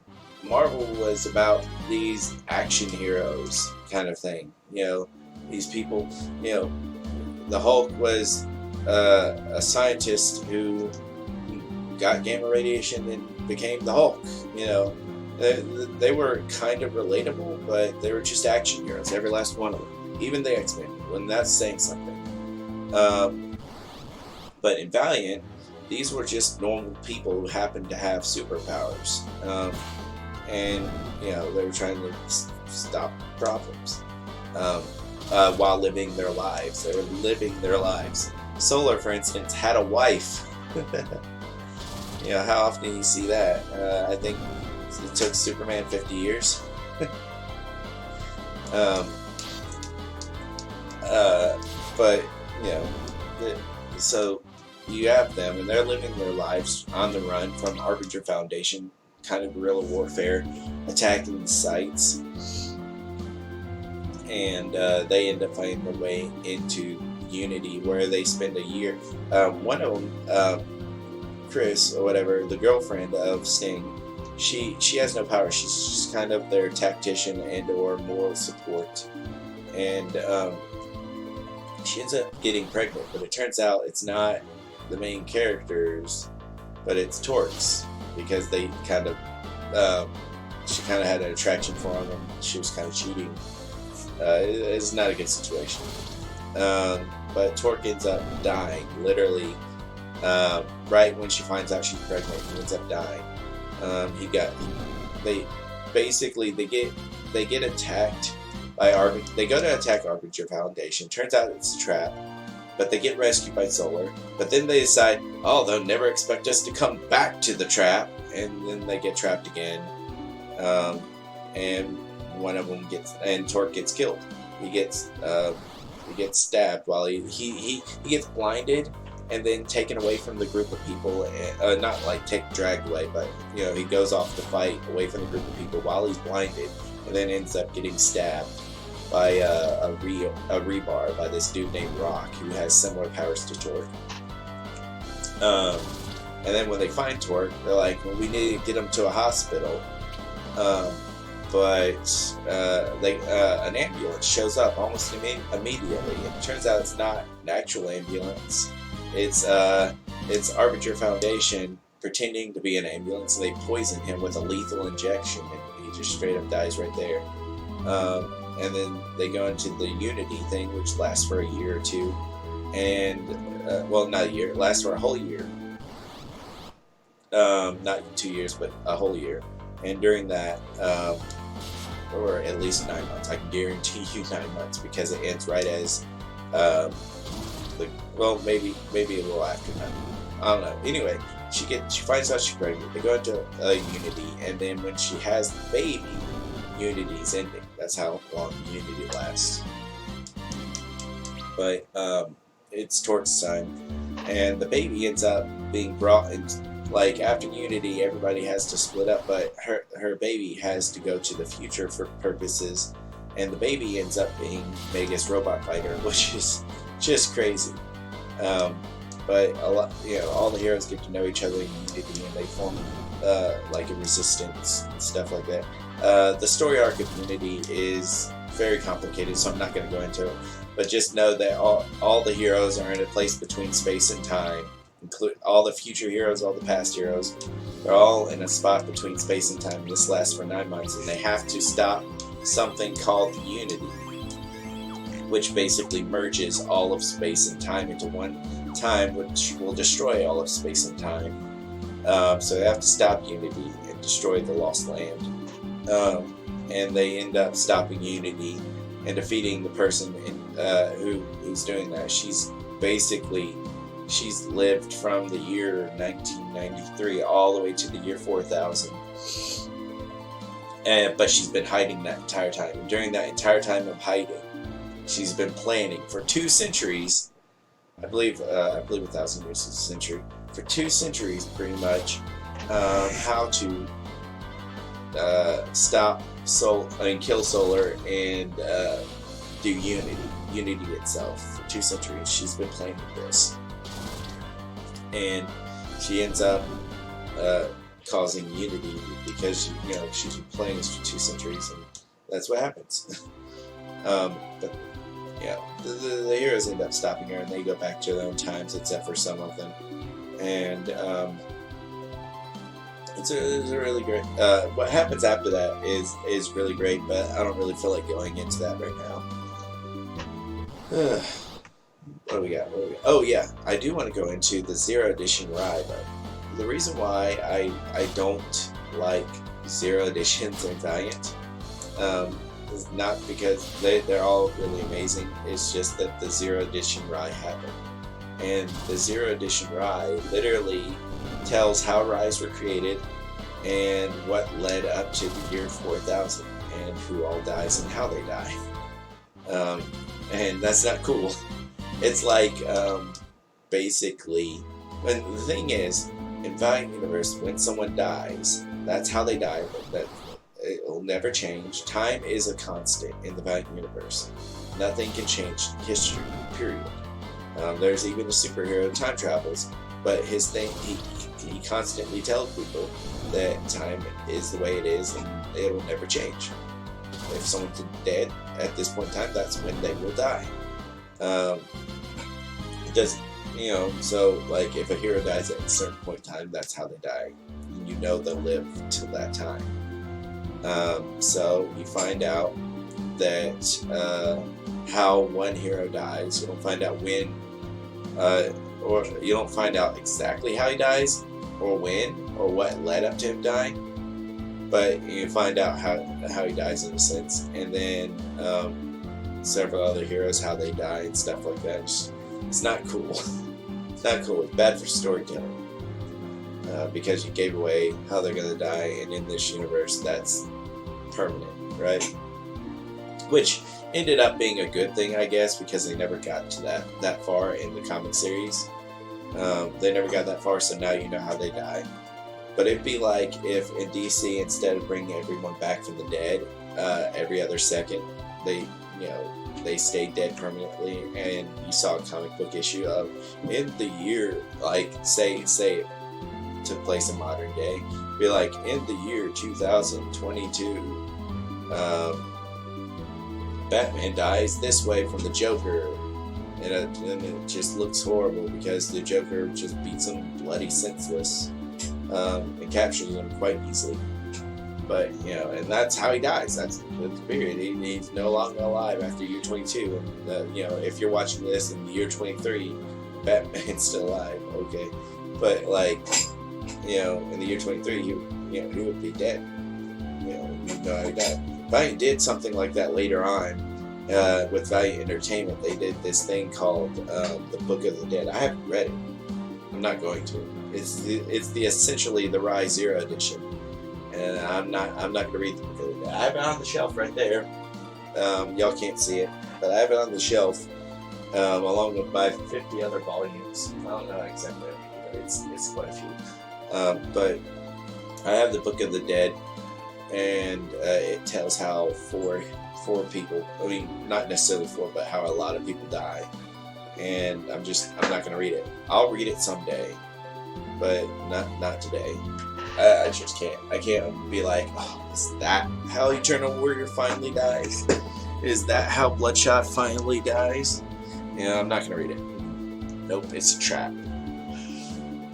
Speaker 1: about these action heroes kind of thing. These people. The Hulk was a scientist who got gamma radiation and became the Hulk. They were kind of relatable, but they were just action heroes, every last one of them. Even the X-Men, when that's saying something. But in Valiant, these were just normal people who happened to have superpowers. And they were trying to stop problems while living their lives. They were living their lives. Solar, for instance, had a wife. How often do you see that? I think it took Superman 50 years. But so you have them, and they're living their lives on the run from Arbiter Foundation, kind of guerrilla warfare, attacking the sites, and they end up finding their way into Unity, where they spend a year. One of them, Chris or whatever, the girlfriend of Sting, she has no power. She's just kind of their tactician and or moral support, and she ends up getting pregnant. But it turns out it's not the main characters, but it's Torque's, because they kind of she kind of had an attraction for him, and she was kind of cheating. It's not a good situation. But Torque ends up dying, literally, right when she finds out she's pregnant. He ends up dying. They get attacked by Arbiter. They go to attack Arbiter Foundation. Turns out it's a trap, but they get rescued by Solar. But then they decide, they'll never expect us to come back to the trap, and then they get trapped again. And one of them Torque gets killed. He gets stabbed while he gets blinded, and then taken away from the group of people, not dragged away, but he goes off to fight away from the group of people while he's blinded, and then ends up getting stabbed by a rebar by this dude named Rock, who has similar powers to Torque. And then when they find Torque, they're like, well, we need to get him to a hospital. But an ambulance shows up almost immediately. And it turns out it's not an actual ambulance. It's Arbiter Foundation pretending to be an ambulance. They poison him with a lethal injection, and he just straight up dies right there. And then they go into the Unity thing, which lasts for a year or two. And, not a year, it lasts for a whole year. not 2 years, but a whole year. And during that, or at least 9 months, I can guarantee you 9 months, because it ends right as, well, maybe a little after that. I don't know. Anyway, she finds out she's pregnant. They go into Unity, and then when she has the baby, Unity's ending. That's how long Unity lasts. But it's Torch's time, and the baby ends up being brought in. Like, after Unity, everybody has to split up, but her baby has to go to the future for purposes, and the baby ends up being Mega's robot fighter, which is just crazy. But a lot, all the heroes get to know each other in Unity, and they form like a resistance and stuff like that. The story arc of Unity is very complicated, so I'm not going to go into it. But just know that all the heroes are in a place between space and time. Include all the future heroes, all the past heroes. They're all in a spot between space and time. This lasts for 9 months, and they have to stop something called Unity, which basically merges all of space and time into one time, which will destroy all of space and time. So they have to stop Unity and destroy the Lost Land. And they end up stopping Unity and defeating the person who's doing that. She's lived from the year 1993 all the way to the year 4000. But she's been hiding that entire time. And during that entire time of hiding, she's been planning for 2 centuries. I believe 1,000 years is a century. For 2 centuries, pretty much, how to kill Solar and do Unity itself. For 2 centuries, she's been planning this, and she ends up causing Unity because she's been playing this for 2 centuries, and that's what happens. But yeah, the heroes end up stopping her, and they go back to their own times, except for some of them. And it's a really great. What happens after that is really great, but I don't really feel like going into that right now. What do we got? Oh yeah, I do want to go into the Zero Edition Rai, but the reason why I don't like Zero Editions and Valiant is not because they're all really amazing. It's just that the Zero Edition Rai happened. And the Zero Edition Rai literally tells how Rais were created and what led up to the year 4000 and who all dies and how they die. And that's not cool. It's like, basically, and the thing is, in Valiant Universe, when someone dies, that's how they die. That it will never change. Time is a constant in the Valiant Universe. Nothing can change history, period. There's even a superhero who time travels, but his thing, he constantly tells people that time is the way it is and it will never change. If someone's dead at this point in time, that's when they will die. It does, so like if a hero dies at a certain point in time, that's how they die. And they'll live till that time. So you find out that how one hero dies. You don't find out when, or you don't find out exactly how he dies, or when, or what led up to him dying. But you find out how he dies in a sense, and then several other heroes how they die and stuff like that. It's not cool. It's not cool. It's bad for storytelling because you gave away how they're gonna die, and in this universe, that's permanent, right? Which ended up being a good thing, I guess, because they never got to that far in the comic series. They never got that far, so now you know how they die. But it'd be like if in DC, instead of bringing everyone back from the dead every other second, they stayed dead permanently, and you saw a comic book issue of in the year, like say it took place in modern day, be like in the year 2022, Batman dies this way from the Joker, and it just looks horrible because the Joker just beats him bloody senseless. And captures him quite easily. But, and that's how he dies. That's the period. He's no longer alive after year 22. And, if you're watching this in the year 23, Batman's still alive. Okay. But, like, in the year 23, he would be dead. You'd know how he died. Valiant did something like that later on with Valiant Entertainment. They did this thing called the Book of the Dead. I haven't read it. I'm not going to. It's essentially the Rise Zero edition, and I'm not going to read the Book of the Dead. I have it on the shelf right there. Y'all can't see it, but I have it on the shelf along with my 50 other volumes. I don't know exactly how many, but it's quite a few. But I have the Book of the Dead, and it tells how four people, I mean, not necessarily four, but how a lot of people die. And I'm not going to read it. I'll read it someday, but not today. I just can't. I can't be like, oh, is that how Eternal Warrior finally dies? Is that how Bloodshot finally dies? I'm not going to read it. Nope, it's a trap.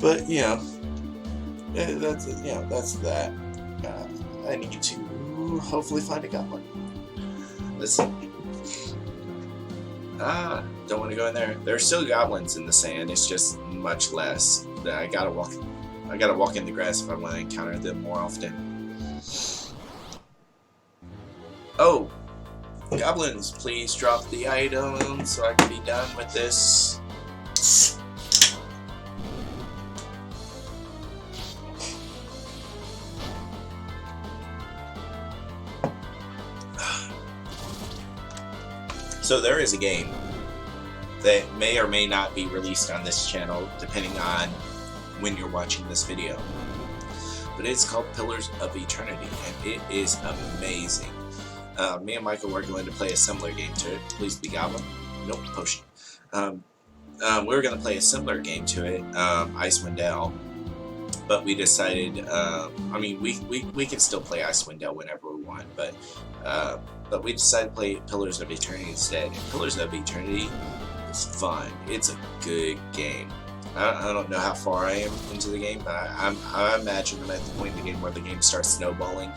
Speaker 1: But, that's that. I need to hopefully find a goblin. Listen. Don't want to go in there. There's still goblins in the sand. It's just much less. I gotta walk in the grass if I want to encounter them more often. Oh! Goblins, please drop the item so I can be done with this. So there is a game that may or may not be released on this channel, depending on when you're watching this video. But it's called Pillars of Eternity, and it is amazing. Me and Michael are going to play a similar game to it. Please be Goblin. Nope, Potion. We were going to play a similar game to it, Icewind Dale. But we decided, we can still play Icewind Dale whenever we want, but we decided to play Pillars of Eternity instead. And Pillars of Eternity is fun. It's a good game. I don't know how far I am into the game, but I imagine I'm at the point in the game where the game starts snowballing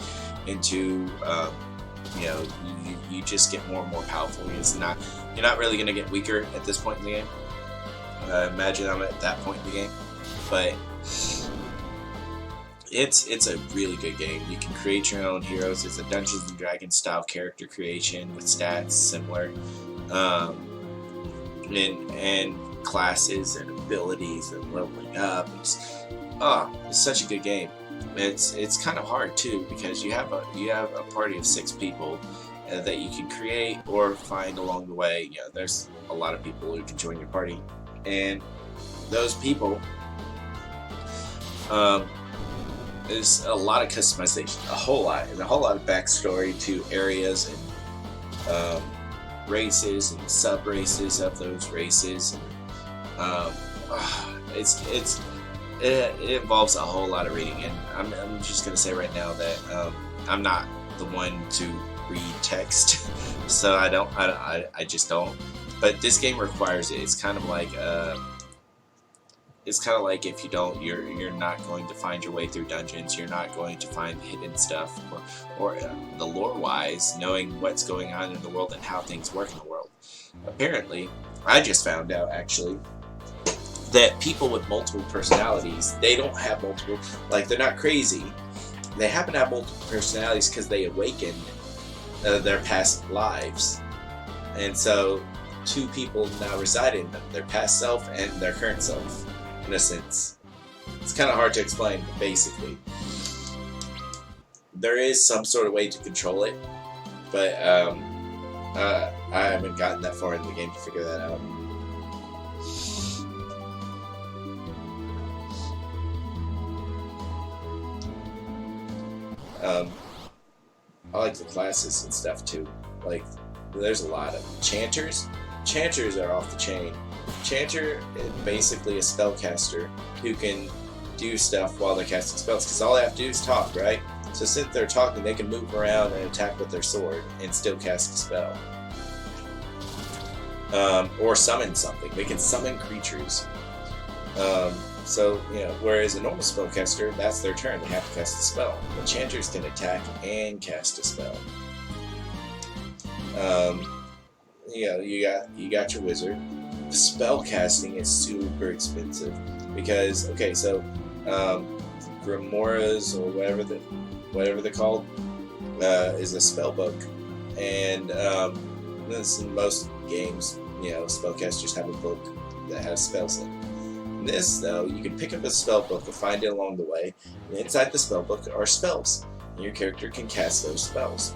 Speaker 1: into, you just get more and more powerful. You're not really going to get weaker at this point in the game. I imagine I'm at that point in the game, but it's a really good game. You can create your own heroes. It's a Dungeons and Dragons style character creation with stats similar, and classes and abilities and leveling up. It's such a good game. It's kind of hard too, because you have a party of 6 people that you can create or find along the way. There's a lot of people who can join your party, and those people, there's a lot of customization, a whole lot of backstory to areas and races and sub-races of those races. It involves a whole lot of reading, and I'm just gonna say right now that I'm not the one to read text, so I just don't. But this game requires it. It's kind of like if you don't, you're not going to find your way through dungeons. You're not going to find hidden stuff, or the lore-wise, knowing what's going on in the world and how things work in the world. Apparently, I just found out actually that people with multiple personalities, they don't have multiple, like, they're not crazy. They happen to have multiple personalities because they awakened their past lives, and so 2 people now reside in them: their past self and their current self. In a sense, it's kind of hard to explain, but basically there is some sort of way to control it, but I haven't gotten that far in the game to figure that out. I like the classes and stuff too. Like, there's a lot of Chanters. Chanters are off the chain. Chanter is basically a spellcaster who can do stuff while they're casting spells, because all they have to do is talk, right? So since they're talking, they can move around and attack with their sword and still cast a spell. Or summon something. They can summon creatures. So, whereas a normal spellcaster, that's their turn. They have to cast a spell. But Chanters can attack and cast a spell. You got your wizard. Spell casting is super expensive because, okay, so Grimoires, or whatever they're called, is a spell book, and this in most games, spellcasters have a book that has spells in it. In this, though, you can pick up a spell book or find it along the way, and inside the spell book are spells, and your character can cast those spells.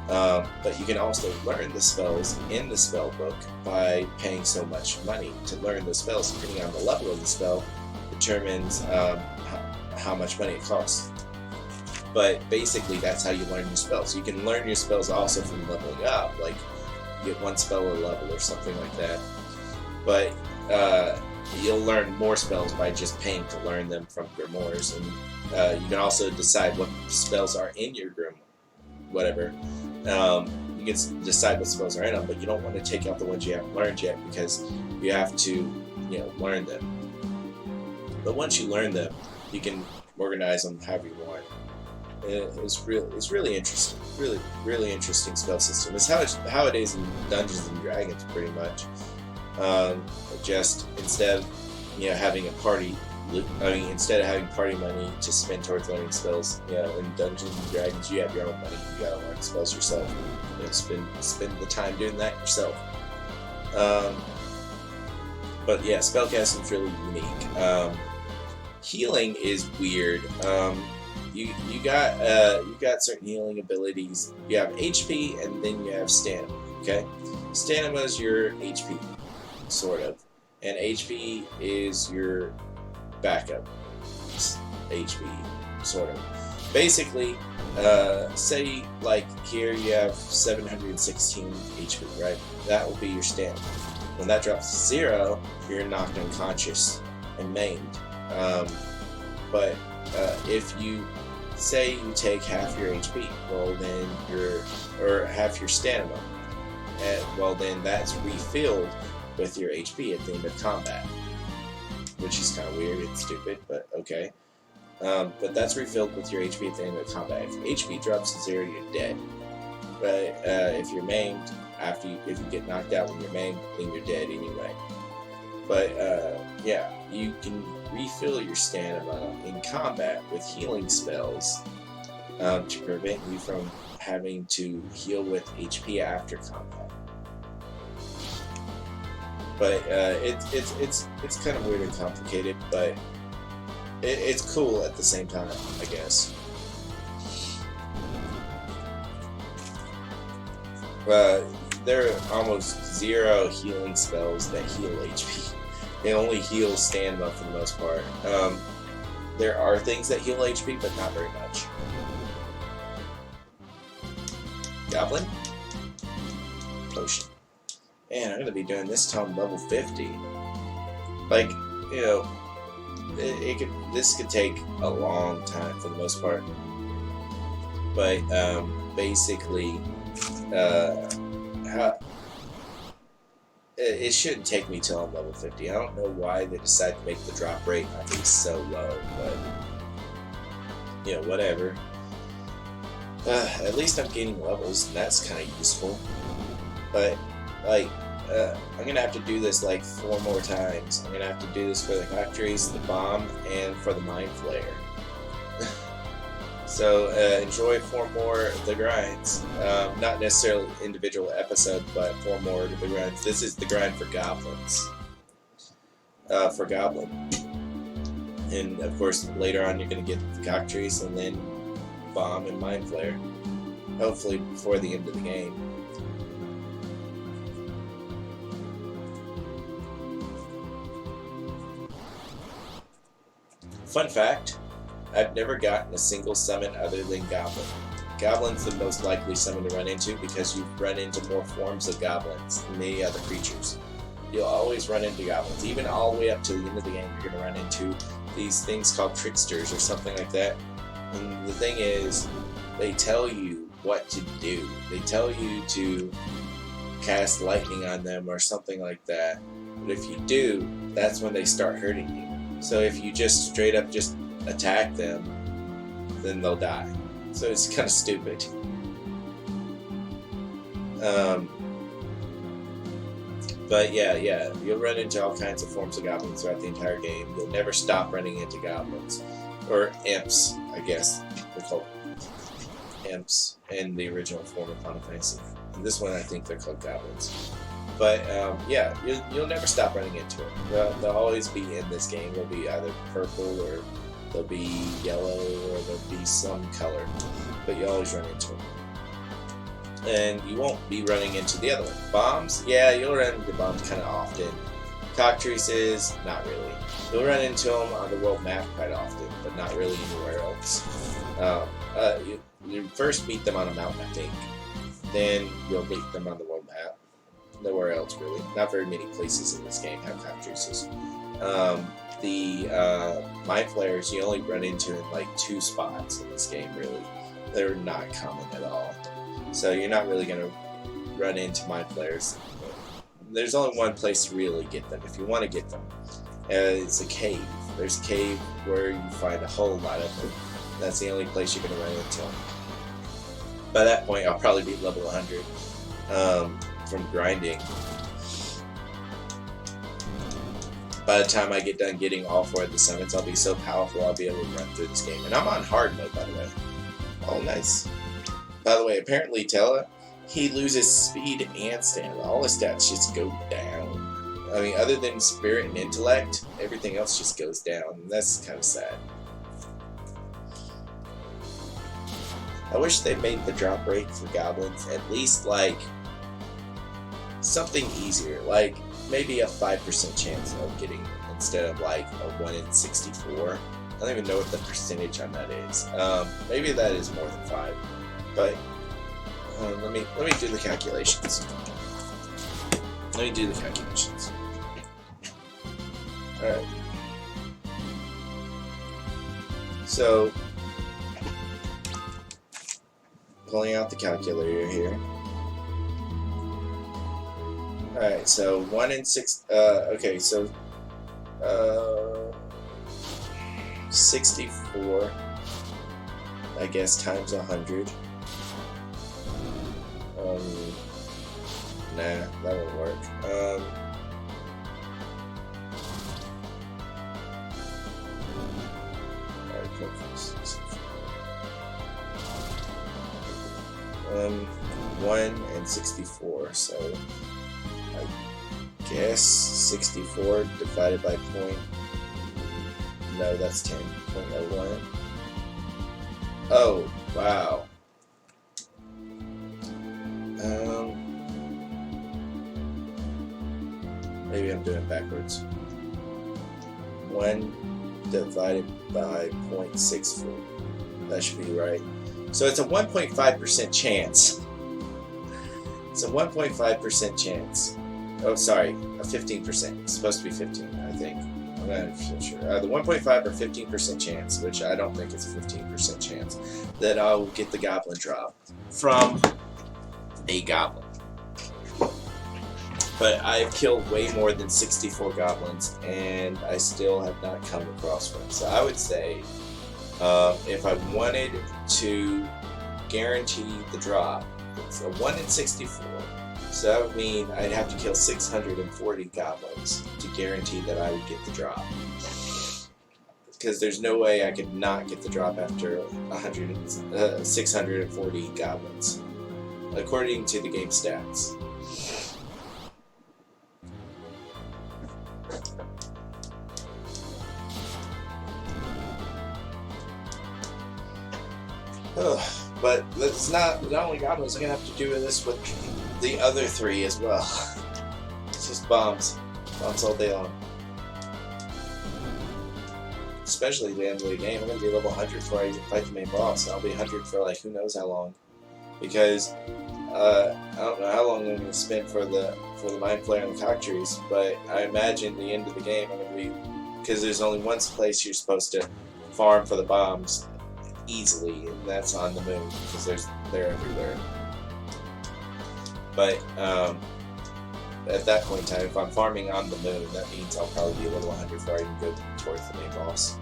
Speaker 1: But you can also learn the spells in the spell book by paying so much money to learn the spells. Depending on the level of the spell, determines how much money it costs. But basically, that's how you learn your spells. You can learn your spells also from leveling up, like you get one spell a level or something like that. But you'll learn more spells by just paying to learn them from Grimoires, and you can also decide what spells are in your Grimoire. Whatever. You can decide what spells are in them, but you don't want to take out the ones you haven't learned yet because you have to, learn them. But once you learn them, you can organize them however you want. It's really interesting. Really interesting spell system. It's how it is in Dungeons and Dragons, pretty much. Just instead of having a party. Instead of having party money to spend towards learning spells, in Dungeons and Dragons, you have your own money. You gotta learn spells yourself. Spend the time doing that yourself. But yeah, spellcasting is really unique. Healing is weird. You got certain healing abilities. You have HP, and then you have stamina. Okay, stamina is your HP, sort of, and HP is your backup HP, sort of. Basically, say like here you have 716 HP, right? That will be your stamina. When that drops to 0, you're knocked unconscious and maimed. But if you say you take half your HP, well then or half your stamina, well then that's refilled with your HP at the end of combat. Which is kind of weird and stupid, but okay. But that's refilled with your HP at the end of combat. If HP drops to 0, you're dead. But if you're maimed, if you get knocked out when you're maimed, then you're dead anyway. But yeah, you can refill your stamina in combat with healing spells to prevent you from having to heal with HP after combat. But it's kind of weird and complicated, but it's cool at the same time, I guess. There are almost 0 healing spells that heal HP. They only heal stamina for the most part. There are things that heal HP, but not very much. Goblin? Potion. Man, I'm gonna be doing this till I'm level 50. Like, this could take a long time for the most part. But basically, it shouldn't take me till I'm level 50. I don't know why they decided to make the drop rate not be so low, but whatever. At least I'm gaining levels, and that's kind of useful. But like, I'm gonna have to do this like 4 more times. I'm gonna have to do this for the factories, the bomb, and for the mind flare. So enjoy 4 more of the grinds. Not necessarily individual episode, but 4 more of the grinds. This is the grind for goblins. For goblin. And of course, later on, you're gonna get the factories, and then bomb and mind flare. Hopefully before the end of the game. Fun fact, I've never gotten a single summon other than Goblin. Goblin's the most likely summon to run into because you run into more forms of goblins than any other creatures. You'll always run into goblins. Even all the way up to the end of the game, you're going to run into these things called tricksters or something like that. And the thing is, they tell you what to do. They tell you to cast lightning on them or something like that. But if you do, that's when they start hurting you. So if you just straight up just attack them, then they'll die. So it's kind of stupid. But yeah, you'll run into all kinds of forms of goblins throughout the entire game. You'll never stop running into goblins. or imps, I guess. They're called imps in the original form of Final Fantasy. In this one, I think they're called goblins. But yeah, you'll never stop running into them. They'll always be in this game. They'll be either purple or they'll be yellow or they'll be some color. But you always run into them. And you won't be running into the other one. Bombs? Yeah, you'll run into bombs kind of often. Cockatrices? Not really. You'll run into them on the world map quite often, but not really anywhere else. You first meet them on a mountain, I think. Then you'll meet them on the world map. Nowhere else, really. Not very many places in this game have cockatrices. The mind flayers you only run into in like 2 spots in this game, really. They're not common at all. So you're not really going to run into mind flayers. There's only one place to really get them, if you want to get them. It's a cave. There's a cave where you find a whole lot of them. That's the only place you're going to run into them. By that point, I'll probably be level 100 from grinding. By the time I get done getting all 4 of the summons, I'll be so powerful I'll be able to run through this game. And I'm on hard mode, by the way. Oh, nice. By the way, apparently Tellah, he loses speed and stamina. All his stats just go down. I mean, other than spirit and intellect, everything else just goes down. And that's kind of sad. I wish they made the drop rate for goblins at least like something easier, like maybe a 5% chance of getting them instead of like a 1 in 64. I don't even know what the percentage on that is. Maybe that is more than 5, but let me do the calculations. Let me do the calculations. All right. So, pulling out the calculator here. Alright, so 1 in 6, okay, so, 64, I guess, times 100. Nah, that won't work. Alright, 1 and 64, so I guess 64 divided by point. No, that's 10. 0.01. Oh, wow. Maybe I'm doing it backwards. 1 divided by 0.64. That should be right. So it's a 1.5% chance. It's a 1.5% chance. Oh, sorry, a 15%. It's supposed to be 15, I think. I'm not sure. The 1.5 or 15% chance, which I don't think it's a 15% chance, that I will get the goblin drop from a goblin. But I've killed way more than 64 goblins, and I still have not come across one. So I would say, if I wanted to guarantee the drop, it's a 1 in 64. So that would mean I'd have to kill 640 goblins to guarantee that I would get the drop. Because there's no way I could not get the drop after 640 goblins, according to the game stats. But it's not only goblins. I'm gonna have to do this with the other 3 as well. It's just bombs all day long. Especially at the end of the game, I'm gonna be level 100 before I fight the main boss. And I'll be 100 for like who knows how long, because I don't know how long I'm gonna spend for the mind flayer and the cockatrices. But I imagine the end of the game I'm gonna be, because there's only one place you're supposed to farm for the bombs easily, and that's on the moon, because they're everywhere. But at that point in time, if I'm farming on the moon, that means I'll probably be level 100 before I even go towards the main boss.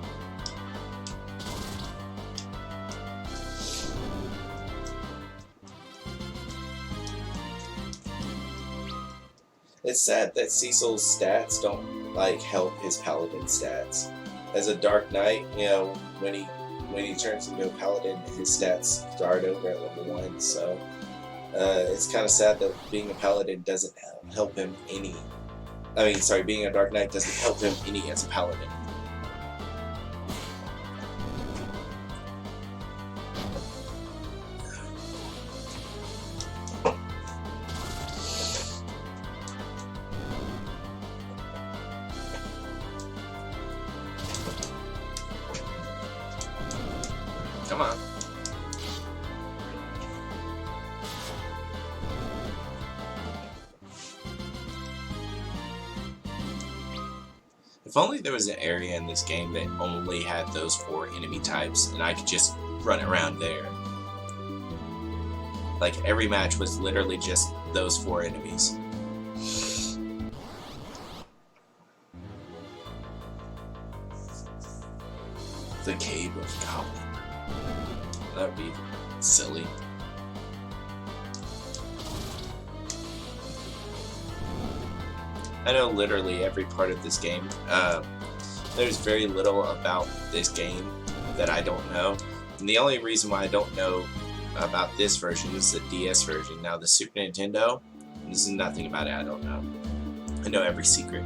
Speaker 1: It's sad that Cecil's stats don't like help his paladin stats. as a Dark Knight, you know, when he turns into a paladin, his stats start over at level 1. So it's kind of sad that being a paladin doesn't help him any. I mean, sorry, being a Dark Knight doesn't help him any as a paladin. Come on. If only there was an area in this game that only had those 4 enemy types and I could just run around there. Like every match was literally just those 4 enemies. The Cave of Goblin. That would be silly. I know literally every part of this game. There's very little about this game that I don't know. And the only reason why I don't know about this version is the DS version. Now the Super Nintendo, this is nothing about it I don't know. I know every secret.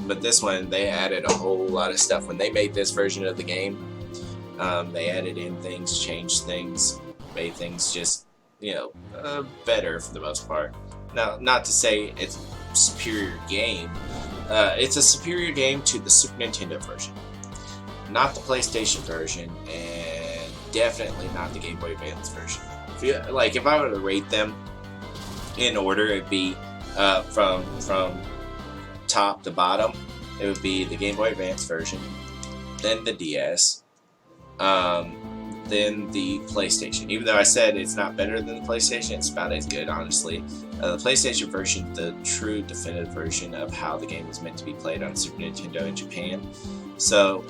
Speaker 1: But this one, they added a whole lot of stuff. When they made this version of the game, they added in things, changed things, made things just, you know, better for the most part. Now, not to say it's a superior game. It's a superior game to the Super Nintendo version. Not the PlayStation version, and definitely not the Game Boy Advance version. If I were to rate them in order, it'd be from top to bottom. It would be the Game Boy Advance version, then the DS, then the PlayStation. Even though I said it's not better than the PlayStation, it's about as good, honestly. The PlayStation version, the true definitive version of how the game was meant to be played on Super Nintendo in Japan. So,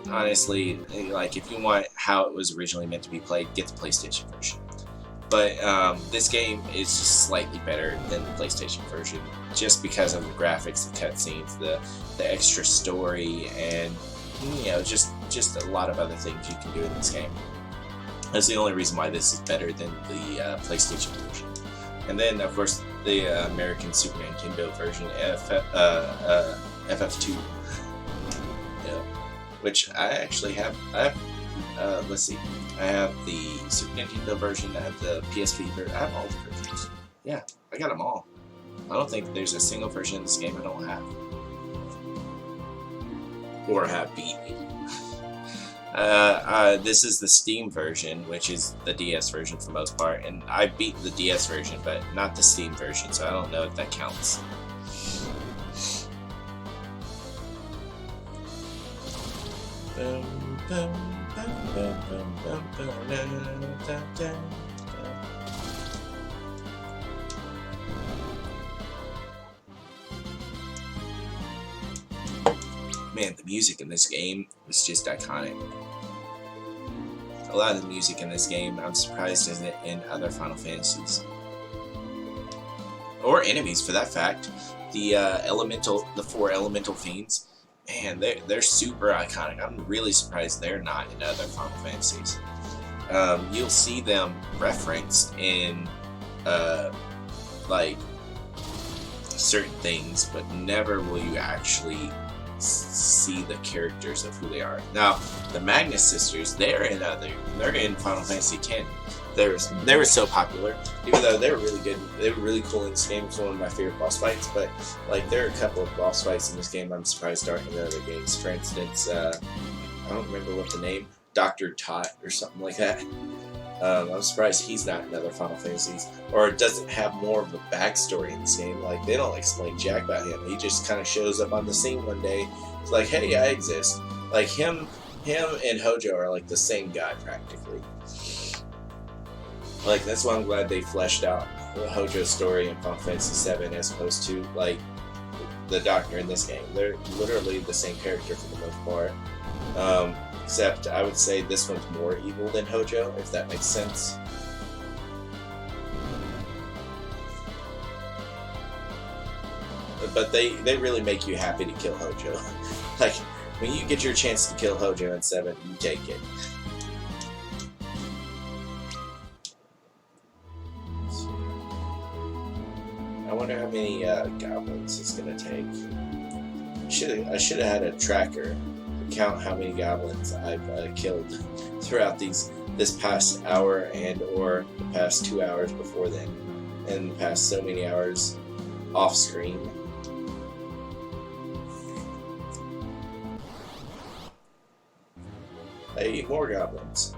Speaker 1: honestly, like if you want how it was originally meant to be played, get the PlayStation version. But this game is just slightly better than the PlayStation version, just because of the graphics, the cutscenes, the extra story, and you know, just a lot of other things you can do in this game. That's the only reason why this is better than the PlayStation version. And then, of course, the American Super Nintendo version, FF2, yeah, which I actually have. Let's see. I have the Super Nintendo version, I have the PSP version, I have all the versions. Yeah, I got them all. I don't think there's a single version of this game I don't have. Or have beaten. This is the Steam version, which is the DS version for the most part, and I beat the DS version, but not the Steam version, so I don't know if that counts. Man, the music in this game is just iconic. A lot of the music in this game, I'm surprised isn't in other Final Fantasies. Or enemies, for that fact. The the 4 elemental fiends, man, they're super iconic. I'm really surprised they're not in other Final Fantasies. You'll see them referenced in like certain things, but never will you actually see the characters of who they are. Now, the Magnus sisters, they're in Final Fantasy X. They were so popular, even though they were really good. They were really cool in this game. It's one of my favorite boss fights. But like, there are a couple of boss fights in this game I'm surprised aren't in the other games. For instance, I don't remember what the name, Dr. Tot or something like that. I'm surprised he's not in other Final Fantasies, or doesn't have more of a backstory in this game. Like, they don't explain jack about him. He just kind of shows up on the scene one day. It's like, hey, I exist. Like, him and Hojo are like the same guy practically. Like, that's why I'm glad they fleshed out Hojo's story in Final Fantasy VII as opposed to like the Doctor in this game. They're literally the same character for the most part. Except I would say this one's more evil than Hojo, if that makes sense. but they really make you happy to kill Hojo. Like, when you get your chance to kill Hojo in 7, you take it. I wonder how many goblins it's gonna take. I should have had a tracker to count how many goblins I've killed throughout this past hour or the past 2 hours before then, and the past so many hours off screen. Hey, more goblins.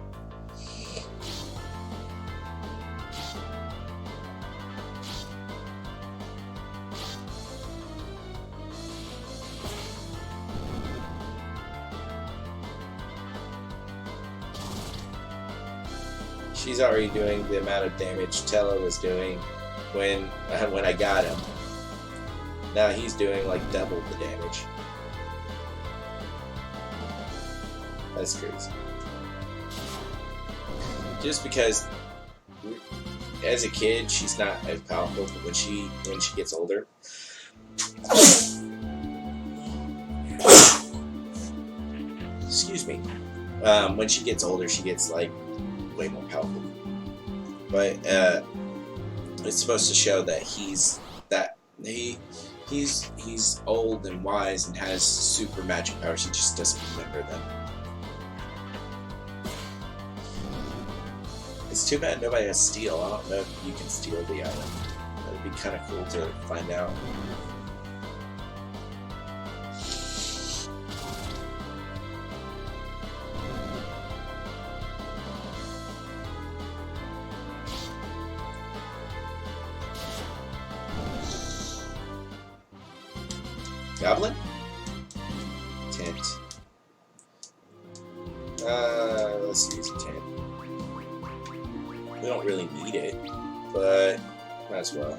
Speaker 1: She's already doing the amount of damage Tello was doing when I got him. Now he's doing like double the damage. That's crazy. Just because as a kid she's not as powerful, but when she gets older, excuse me, when she gets older, she gets like way more powerful. But it's supposed to show that he's old and wise and has super magic powers. He just doesn't remember them. It's too bad nobody has steal. I don't know if you can steal the item. That would be kind of cool to find out. Goblin? Tent. Let's use a tent. We don't really need it, but might as well.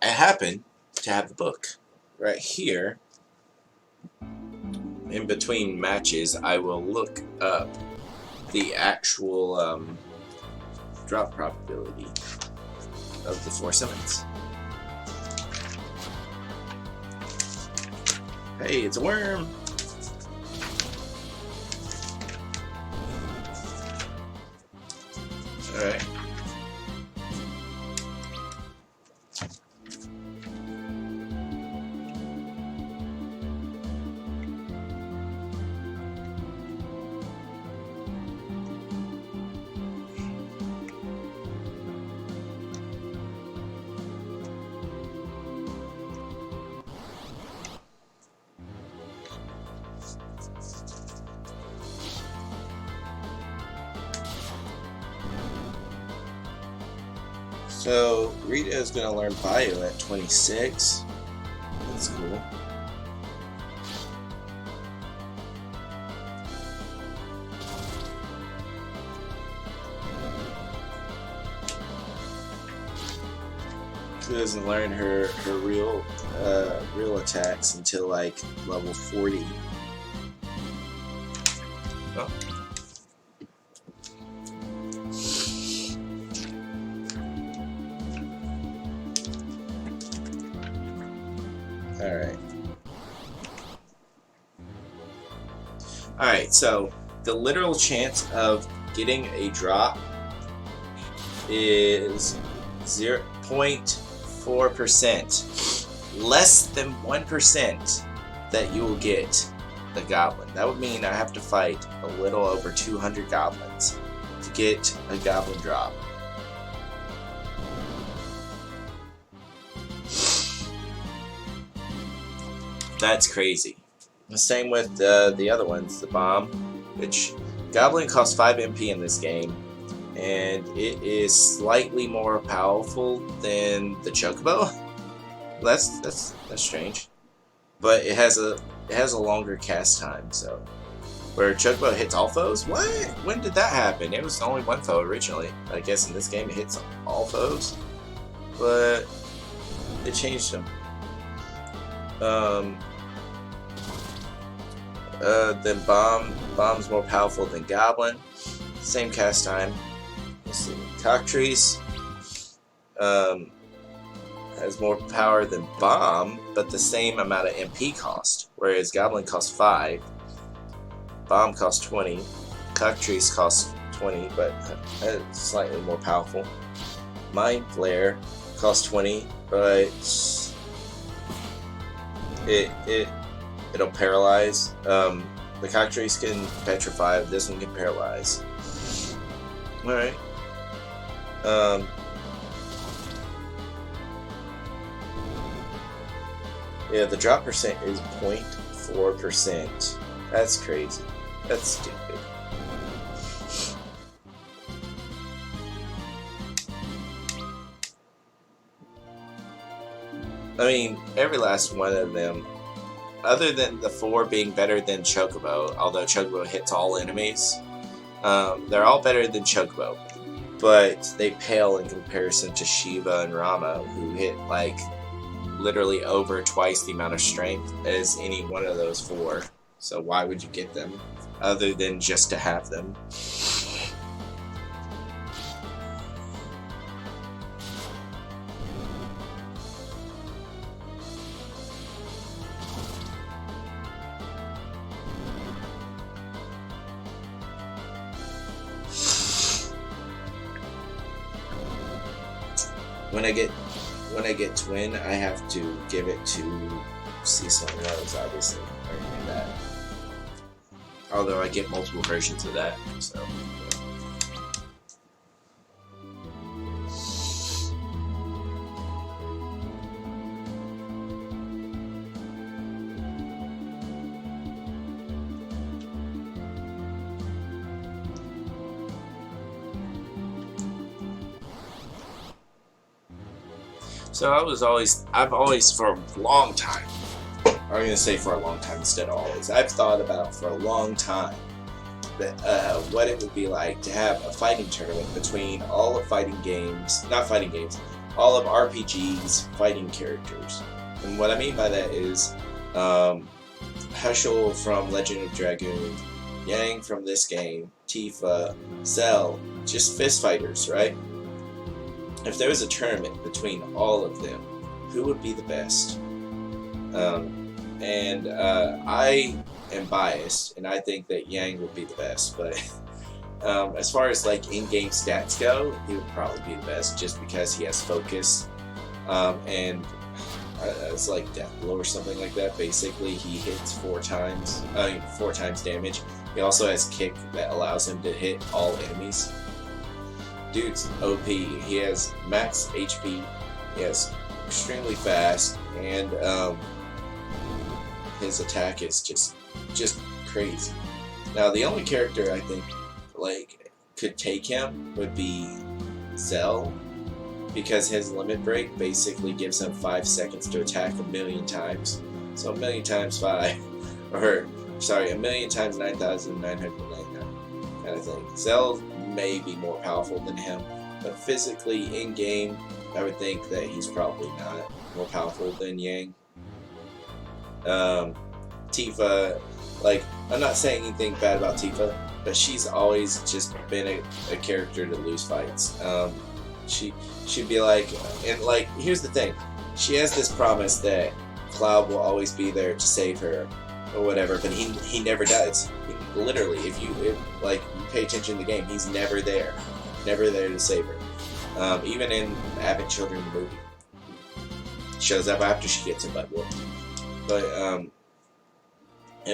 Speaker 1: I happen to have the book right here. In between matches, I will look up the actual drop probability of the 4 summons. Hey, it's a worm! Alright. So, Rita is going to learn Bio at 26. That's cool. She doesn't learn her real attacks until like level 40. Oh. Alright, so the literal chance of getting a drop is 0.4%. Less than 1% that you will get the goblin. That would mean I have to fight a little over 200 goblins to get a goblin drop. That's crazy. The same with the other ones, the bomb, which Goblin costs 5 MP in this game, and it is slightly more powerful than the Chocobo. That's strange, but it has a longer cast time. So where Chocobo hits all foes, what? When did that happen? It was only one foe originally. I guess in this game it hits all foes, but they changed them. Then Bomb's more powerful than Goblin. Same cast time. Let's see. Cockatrice has more power than Bomb, but the same amount of MP cost. Whereas Goblin costs 5, Bomb costs 20, Cockatrice costs 20, but slightly more powerful. Mind Flare costs 20, but it'll paralyze. The Cockatrice can petrify. This one can paralyze. All right. Yeah, the drop percent is 0.4%. That's crazy. That's stupid. I mean, every last one of them, other than the 4 being better than Chocobo, although Chocobo hits all enemies, they're all better than Chocobo. But they pale in comparison to Shiva and Rama, who hit like literally over twice the amount of strength as any one of those 4. So why would you get them other than just to have them? When I get Twin, I have to give it to Cecil and Rose, obviously. I already knew that. Although I get multiple versions of that, so. So I've always for a long time, I'm going to say for a long time instead of always, I've thought about for a long time that, what it would be like to have a fighting tournament between all of fighting games, not fighting games, all of RPG's fighting characters. And what I mean by that is Heschel from Legend of Dragoon, Yang from this game, Tifa, Cell, just fist fighters, right? If there was a tournament between all of them, who would be the best? I am biased, and I think that Yang would be the best, but as far as like in-game stats go, he would probably be the best just because he has focus, and it's like Death Blow or something like that. Basically, he hits 4 times damage. He also has Kick that allows him to hit all enemies. Dude's OP. He has max HP. He has extremely fast, and his attack is just crazy. Now, the only character I think like could take him would be Cell, because his limit break basically gives him 5 seconds to attack 1,000,000 times. So 1,000,000 times 5, or sorry, 1,000,000 times 9,999 kind of thing. Cell may be more powerful than him, but physically in game, I would think that he's probably not more powerful than Yang. Tifa, like, I'm not saying anything bad about Tifa, but she's always just been a character to lose fights. She'd be like, and like, here's the thing, she has this promise that Cloud will always be there to save her, or whatever, but he never does. Literally, if you pay attention to the game, he's never there to save her. Even in Abbott Children the movie, shows up after she gets her butt whooped. But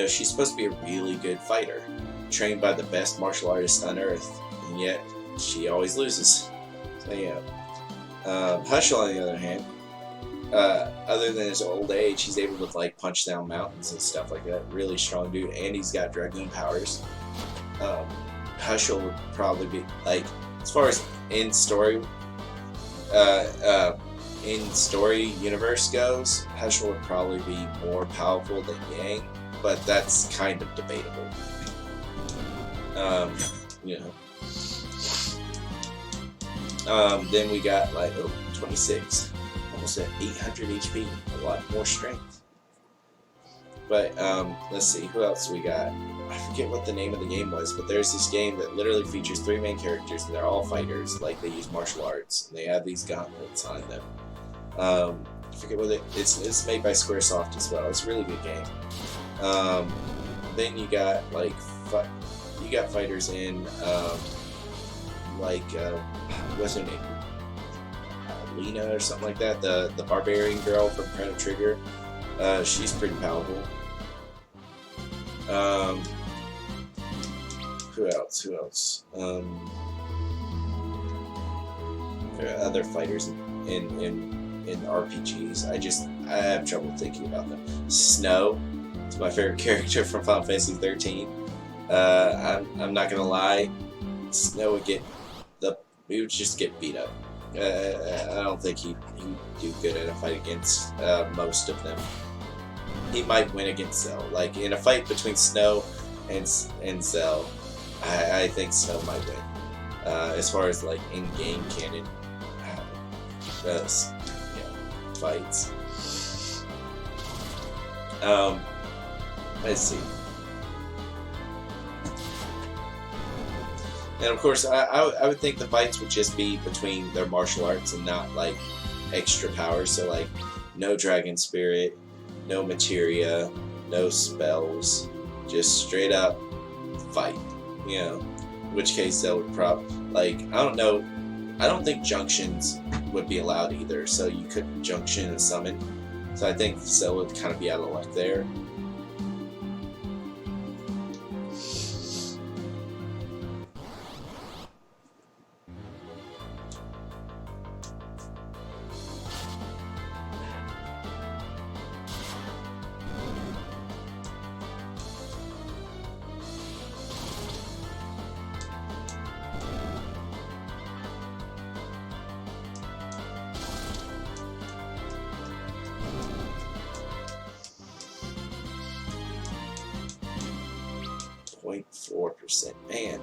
Speaker 1: she's supposed to be a really good fighter, trained by the best martial artists on earth, and yet she always loses. So yeah, Heschel on the other hand, other than his old age, he's able to like punch down mountains and stuff like that. Really strong dude, and he's got Dragoon powers. Heschel would probably be, like, as far as in story universe goes, Heschel would probably be more powerful than Yang, but that's kind of debatable. You know. Then we got like 26. Almost at 800 HP, a lot more strength. But let's see, who else we got? I forget what the name of the game was, but there's this game that literally features 3 main characters, and they're all fighters. Like, they use martial arts, and they have these gauntlets on them. I forget what it's made by Squaresoft as well. It's a really good game. Then you got like fighters in what's her name? Lena or something like that. The barbarian girl from Chrono Trigger. She's pretty powerful. Who else? Who else? There are other fighters in RPGs. I have trouble thinking about them. Snow is my favorite character from Final Fantasy 13. I'm not gonna lie. Snow would just get beat up. I don't think he'd do good in a fight against most of them. He might win against Cell. Like in a fight between Snow and Cell, I think Snow might win. As far as like in-game canon fights. Let's see. And of course, I would think the fights would just be between their martial arts and not like extra powers. So like no dragon spirit, no materia, no spells, just straight up fight. You know, in which case that would I don't know. I don't think junctions would be allowed either. So you couldn't junction and summon. So I think Cell would kind of be out of luck there. .4%. Man,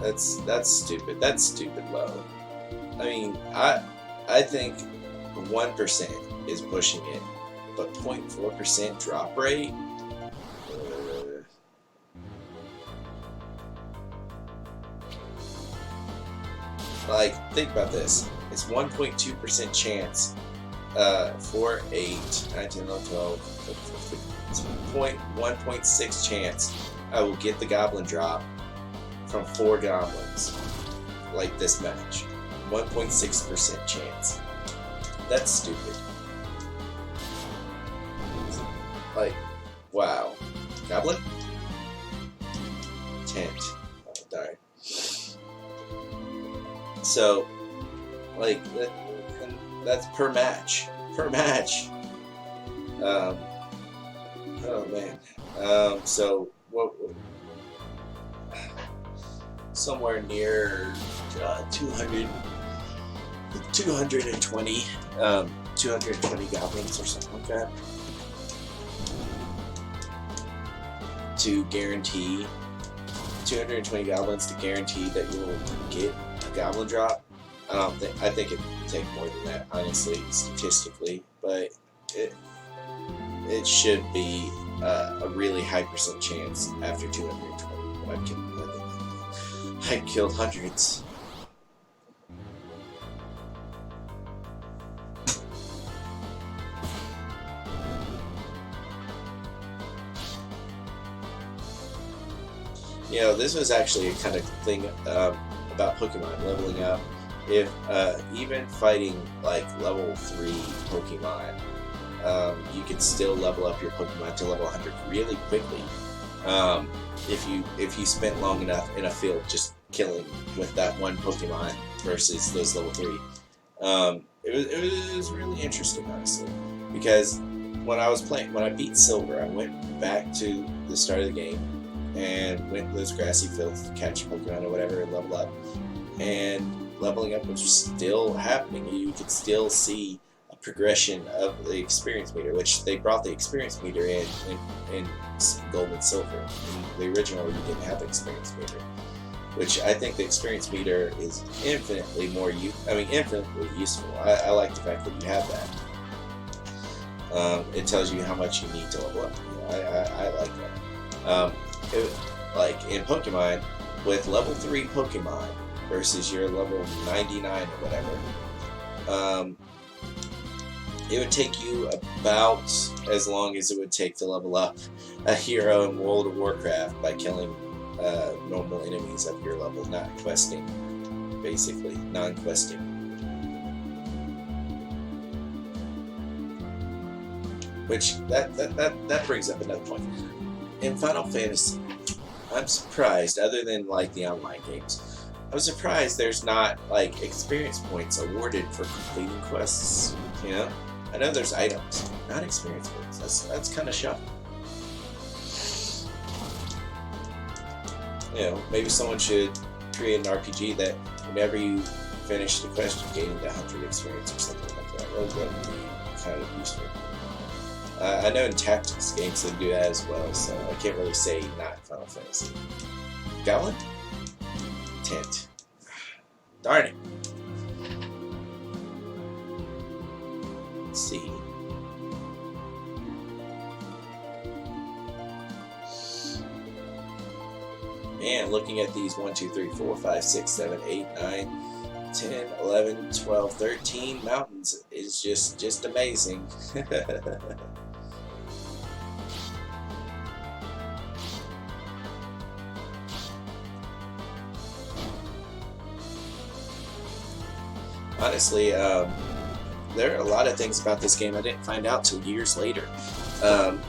Speaker 1: that's stupid. That's stupid low. I mean, I think 1% is pushing it, but 0.4% drop rate. Like, think about this. It's 1.2% chance for 8, 9, 10, 11, 12, it's 1.6 chance I will get the goblin drop from 4 goblins like this match. 1.6% chance. That's stupid. Like, wow. Goblin? Tent. Oh, darn. So, like, that's per match. Per match. Oh man. So what? Somewhere near 220 goblins or something like that to guarantee 220 goblins to guarantee that you will get a goblin drop. I think it would take more than that, honestly, statistically, but it should be a really high percent chance after 220. But I killed hundreds. You know, this was actually a kind of thing about Pokemon leveling up. If even fighting like level 3 Pokemon, you can still level up your Pokemon to level 100 really quickly. If you spent long enough in a field just killing with that one Pokemon versus those level 3. It was really interesting, honestly, because when I beat Silver, I went back to the start of the game and went to those grassy fields to catch Pokemon or whatever and level up. And leveling up was still happening. You could still see a progression of the experience meter, which they brought the experience meter in Gold and Silver. In the original, you didn't have the experience meter, which I think the experience meter is infinitely useful. I like the fact that you have It tells you how much you need to level up. I like that. Like in Pokemon, with level 3 Pokemon versus your level 99 or whatever, it would take you about as long as it would take to level up a hero in World of Warcraft by killing normal enemies of your level, not questing, basically, non-questing. Which, that brings up another point. In Final Fantasy, I'm surprised, other than like the online games, I'm surprised there's not like experience points awarded for completing quests. You know, I know there's items, not experience points. That's kind of shocking. You know, maybe someone should create an RPG that whenever you finish the quest, you gain 100 experience or something like that. That would be kind of useful. I know in tactics games they do that as well, so I can't really say not Final Fantasy. Goblin? Tent. Darn it. Let's see. Man, looking at these 1, 2, 3, 4, 5, 6, 7, 8, 9, 10, 11, 12, 13 mountains is just amazing. Honestly, there are a lot of things about this game I didn't find out till years later.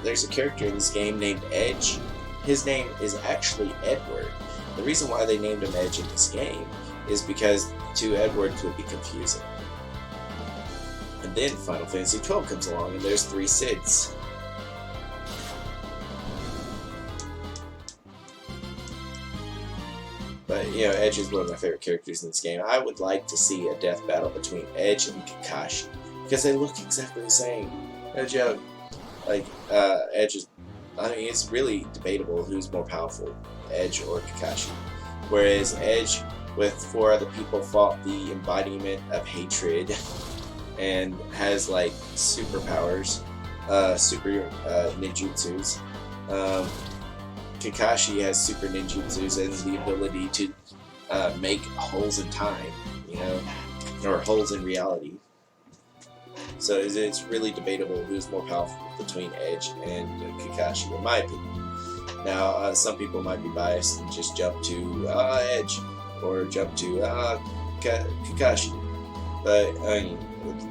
Speaker 1: There's a character in this game named Edge. His name is actually Edward. The reason why they named him Edge in this game is because two Edwards would be confusing. And then Final Fantasy XII comes along and there's 3 Cids. But, you know, Edge is one of my favorite characters in this game. I would like to see a death battle between Edge and Kakashi, because they look exactly the same. No joke. Like, Edge is... I mean, it's really debatable who's more powerful, Edge or Kakashi. Whereas Edge, with 4 other people, fought the embodiment of hatred and has, like, superpowers, super ninjutsus. Kakashi has super ninjutsus and the ability to make holes in time, you know, or holes in reality. So it's really debatable who's more powerful between Edge and Kakashi, in my opinion. Now, some people might be biased and just jump to Edge or jump to Kakashi. But, I mean,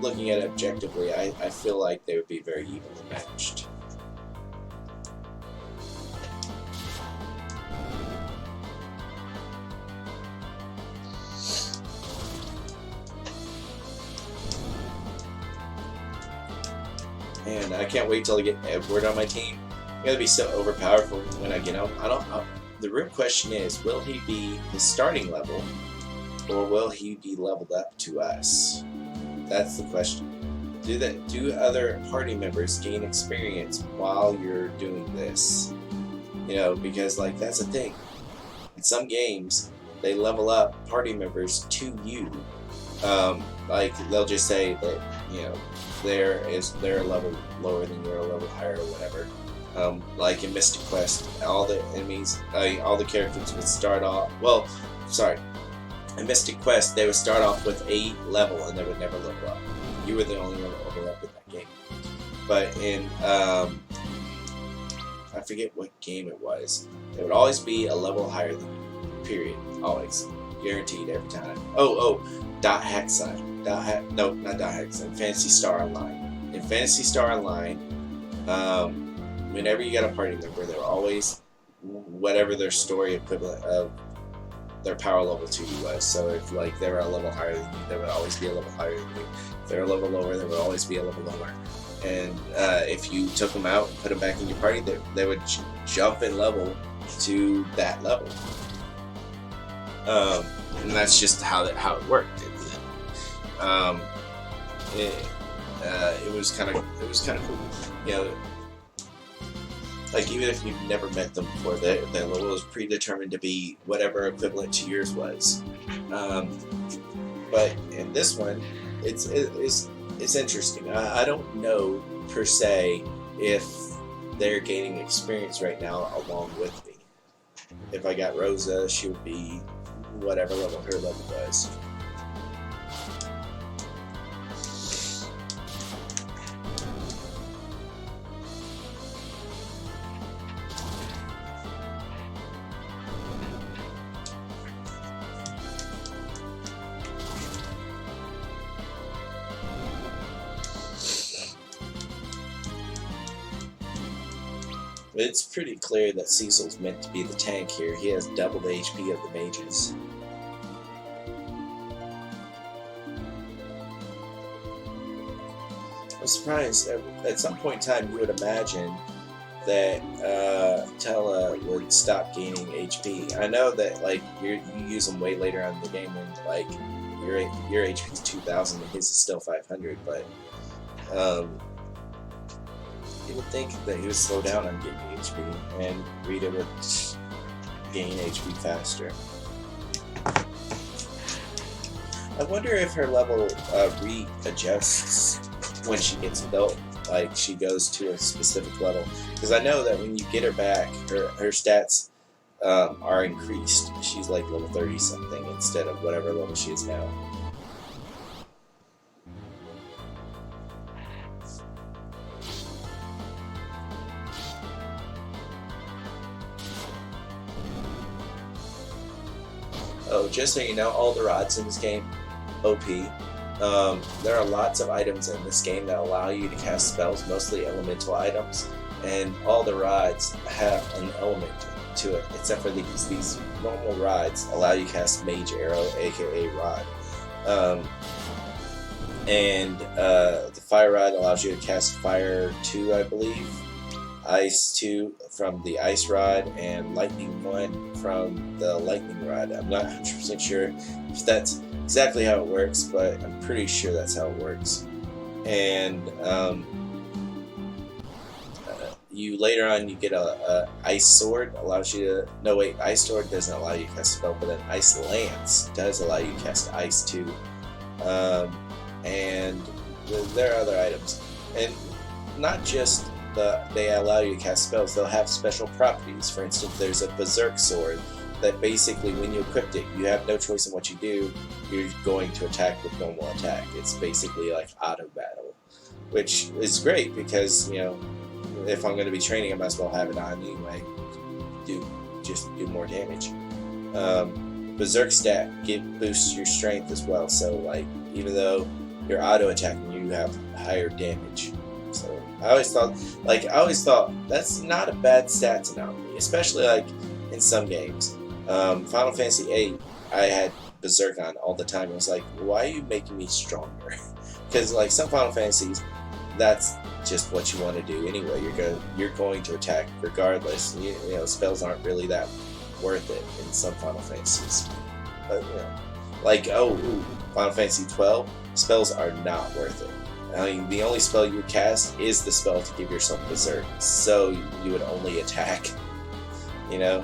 Speaker 1: looking at it objectively, I feel like they would be very evenly matched. And I can't wait till I get Edward on my team. I'm gonna be so overpowerful when I get him. The real question is, will he be the starting level, or will he be leveled up to us? That's the question. Do other party members gain experience while you're doing this? You know, because like that's the thing. In some games, they level up party members to you. Like they'll just say that, you know, they're a level lower than you're, a level higher or whatever. Like in Mystic Quest, all the enemies, all the characters would start off. Well, sorry, in Mystic Quest they would start off with a level and they would never level up. You were the only one to level up in that game. But in I forget what game it was. There would always be a level higher than you. Period. Always. Guaranteed every time. Dot Hackside. No, not Dot Hackside. Phantasy Star Online. In Phantasy Star Online, whenever you got a party member, they're always whatever their story equivalent of their power level to you was. So if like they were a level higher than you, there would always be a level higher than you. If they're a level lower, there would always be a level lower. And if you took them out and put them back in your party, they would jump in level to that level. And that's just how it worked. It was kind of cool. You know, like even if you've never met them before, their level was predetermined to be whatever equivalent to yours was. But in this one, it's interesting. I don't know per se, if they're gaining experience right now along with me. If I got Rosa, she would be whatever level her level was. It's pretty clear that Cecil's meant to be the tank here. He has double the HP of the mages. I'm surprised. At some point in time, you would imagine that Tella would stop gaining HP. I know that like you use them way later on in the game when like your HP is 2,000 and his is still 500, but you would think that he would slow down on getting HP, and Rita would gain HP faster. I wonder if her level readjusts when she gets built, like she goes to a specific level. Because I know that when you get her back, her stats are increased. She's like level 30 something instead of whatever level she is now. Oh, just so you know, all the rods in this game, OP. There are lots of items in this game that allow you to cast spells, mostly elemental items, and all the rods have an element to it, except for these. These normal rods allow you to cast Mage Arrow, aka Rod. The Fire Rod allows you to cast Fire 2, I believe. Ice 2 from the Ice Rod, and Lightning 1 from the Lightning Rod. I'm not 100% sure if that's exactly how it works, but I'm pretty sure that's how it works. And you later on you get a Ice Sword, allows you to. No wait, Ice Sword doesn't allow you to cast a spell, but an Ice Lance does allow you to cast Ice 2. And there are other items, and not just. They allow you to cast spells. They'll have special properties. For instance, there's a Berserk Sword that basically, when you equip it, you have no choice in what you do. You're going to attack with normal attack. It's basically like auto battle, which is great because, you know, if I'm going to be training, I might as well have it on anyway. Just do more damage. Berserk stat boosts your strength as well. So, like, even though you're auto attacking, you have higher damage. So I always thought that's not a bad stats anomaly, especially like in some games. Final Fantasy VIII, I had Berserk on all the time. I was like, why are you making me stronger? Because like some Final Fantasies, that's just what you want to do anyway. You're going to attack regardless. You know, spells aren't really that worth it in some Final Fantasies. But you know, like Final Fantasy 12, spells are not worth it. I mean, the only spell you would cast is the spell to give yourself Berserk, so you would only attack, you know?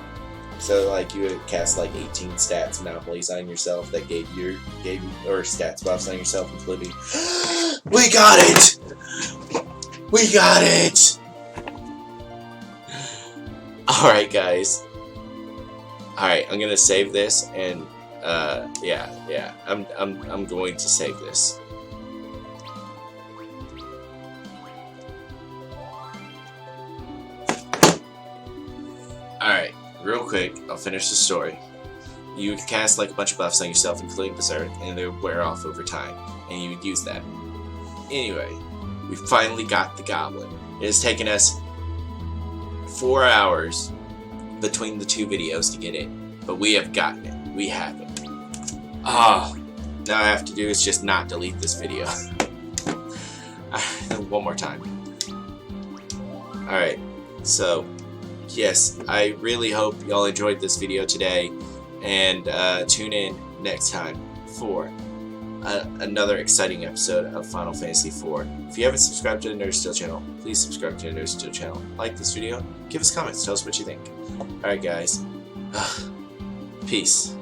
Speaker 1: So, like, you would cast, like, 18 stats anomalies on yourself that gave you, or stats buffs on yourself, including, we got it! We got it! Alright, guys. Alright, I'm gonna save this, and, yeah, I'm going to save this. Alright, real quick, I'll finish the story. You would cast like a bunch of buffs on yourself, including Berserk, and they would wear off over time, and you would use that. Anyway, we finally got the Goblin. It has taken us 4 hours between the two videos to get it, but we have gotten it. We have it. Now I have to do is just not delete this video. One more time. Alright, so yes, I really hope y'all enjoyed this video today, and tune in next time for another exciting episode of Final Fantasy IV. If you haven't subscribed to the NerdSteel channel, please subscribe to the NerdSteel channel. Like this video, give us comments, tell us what you think. Alright guys, peace.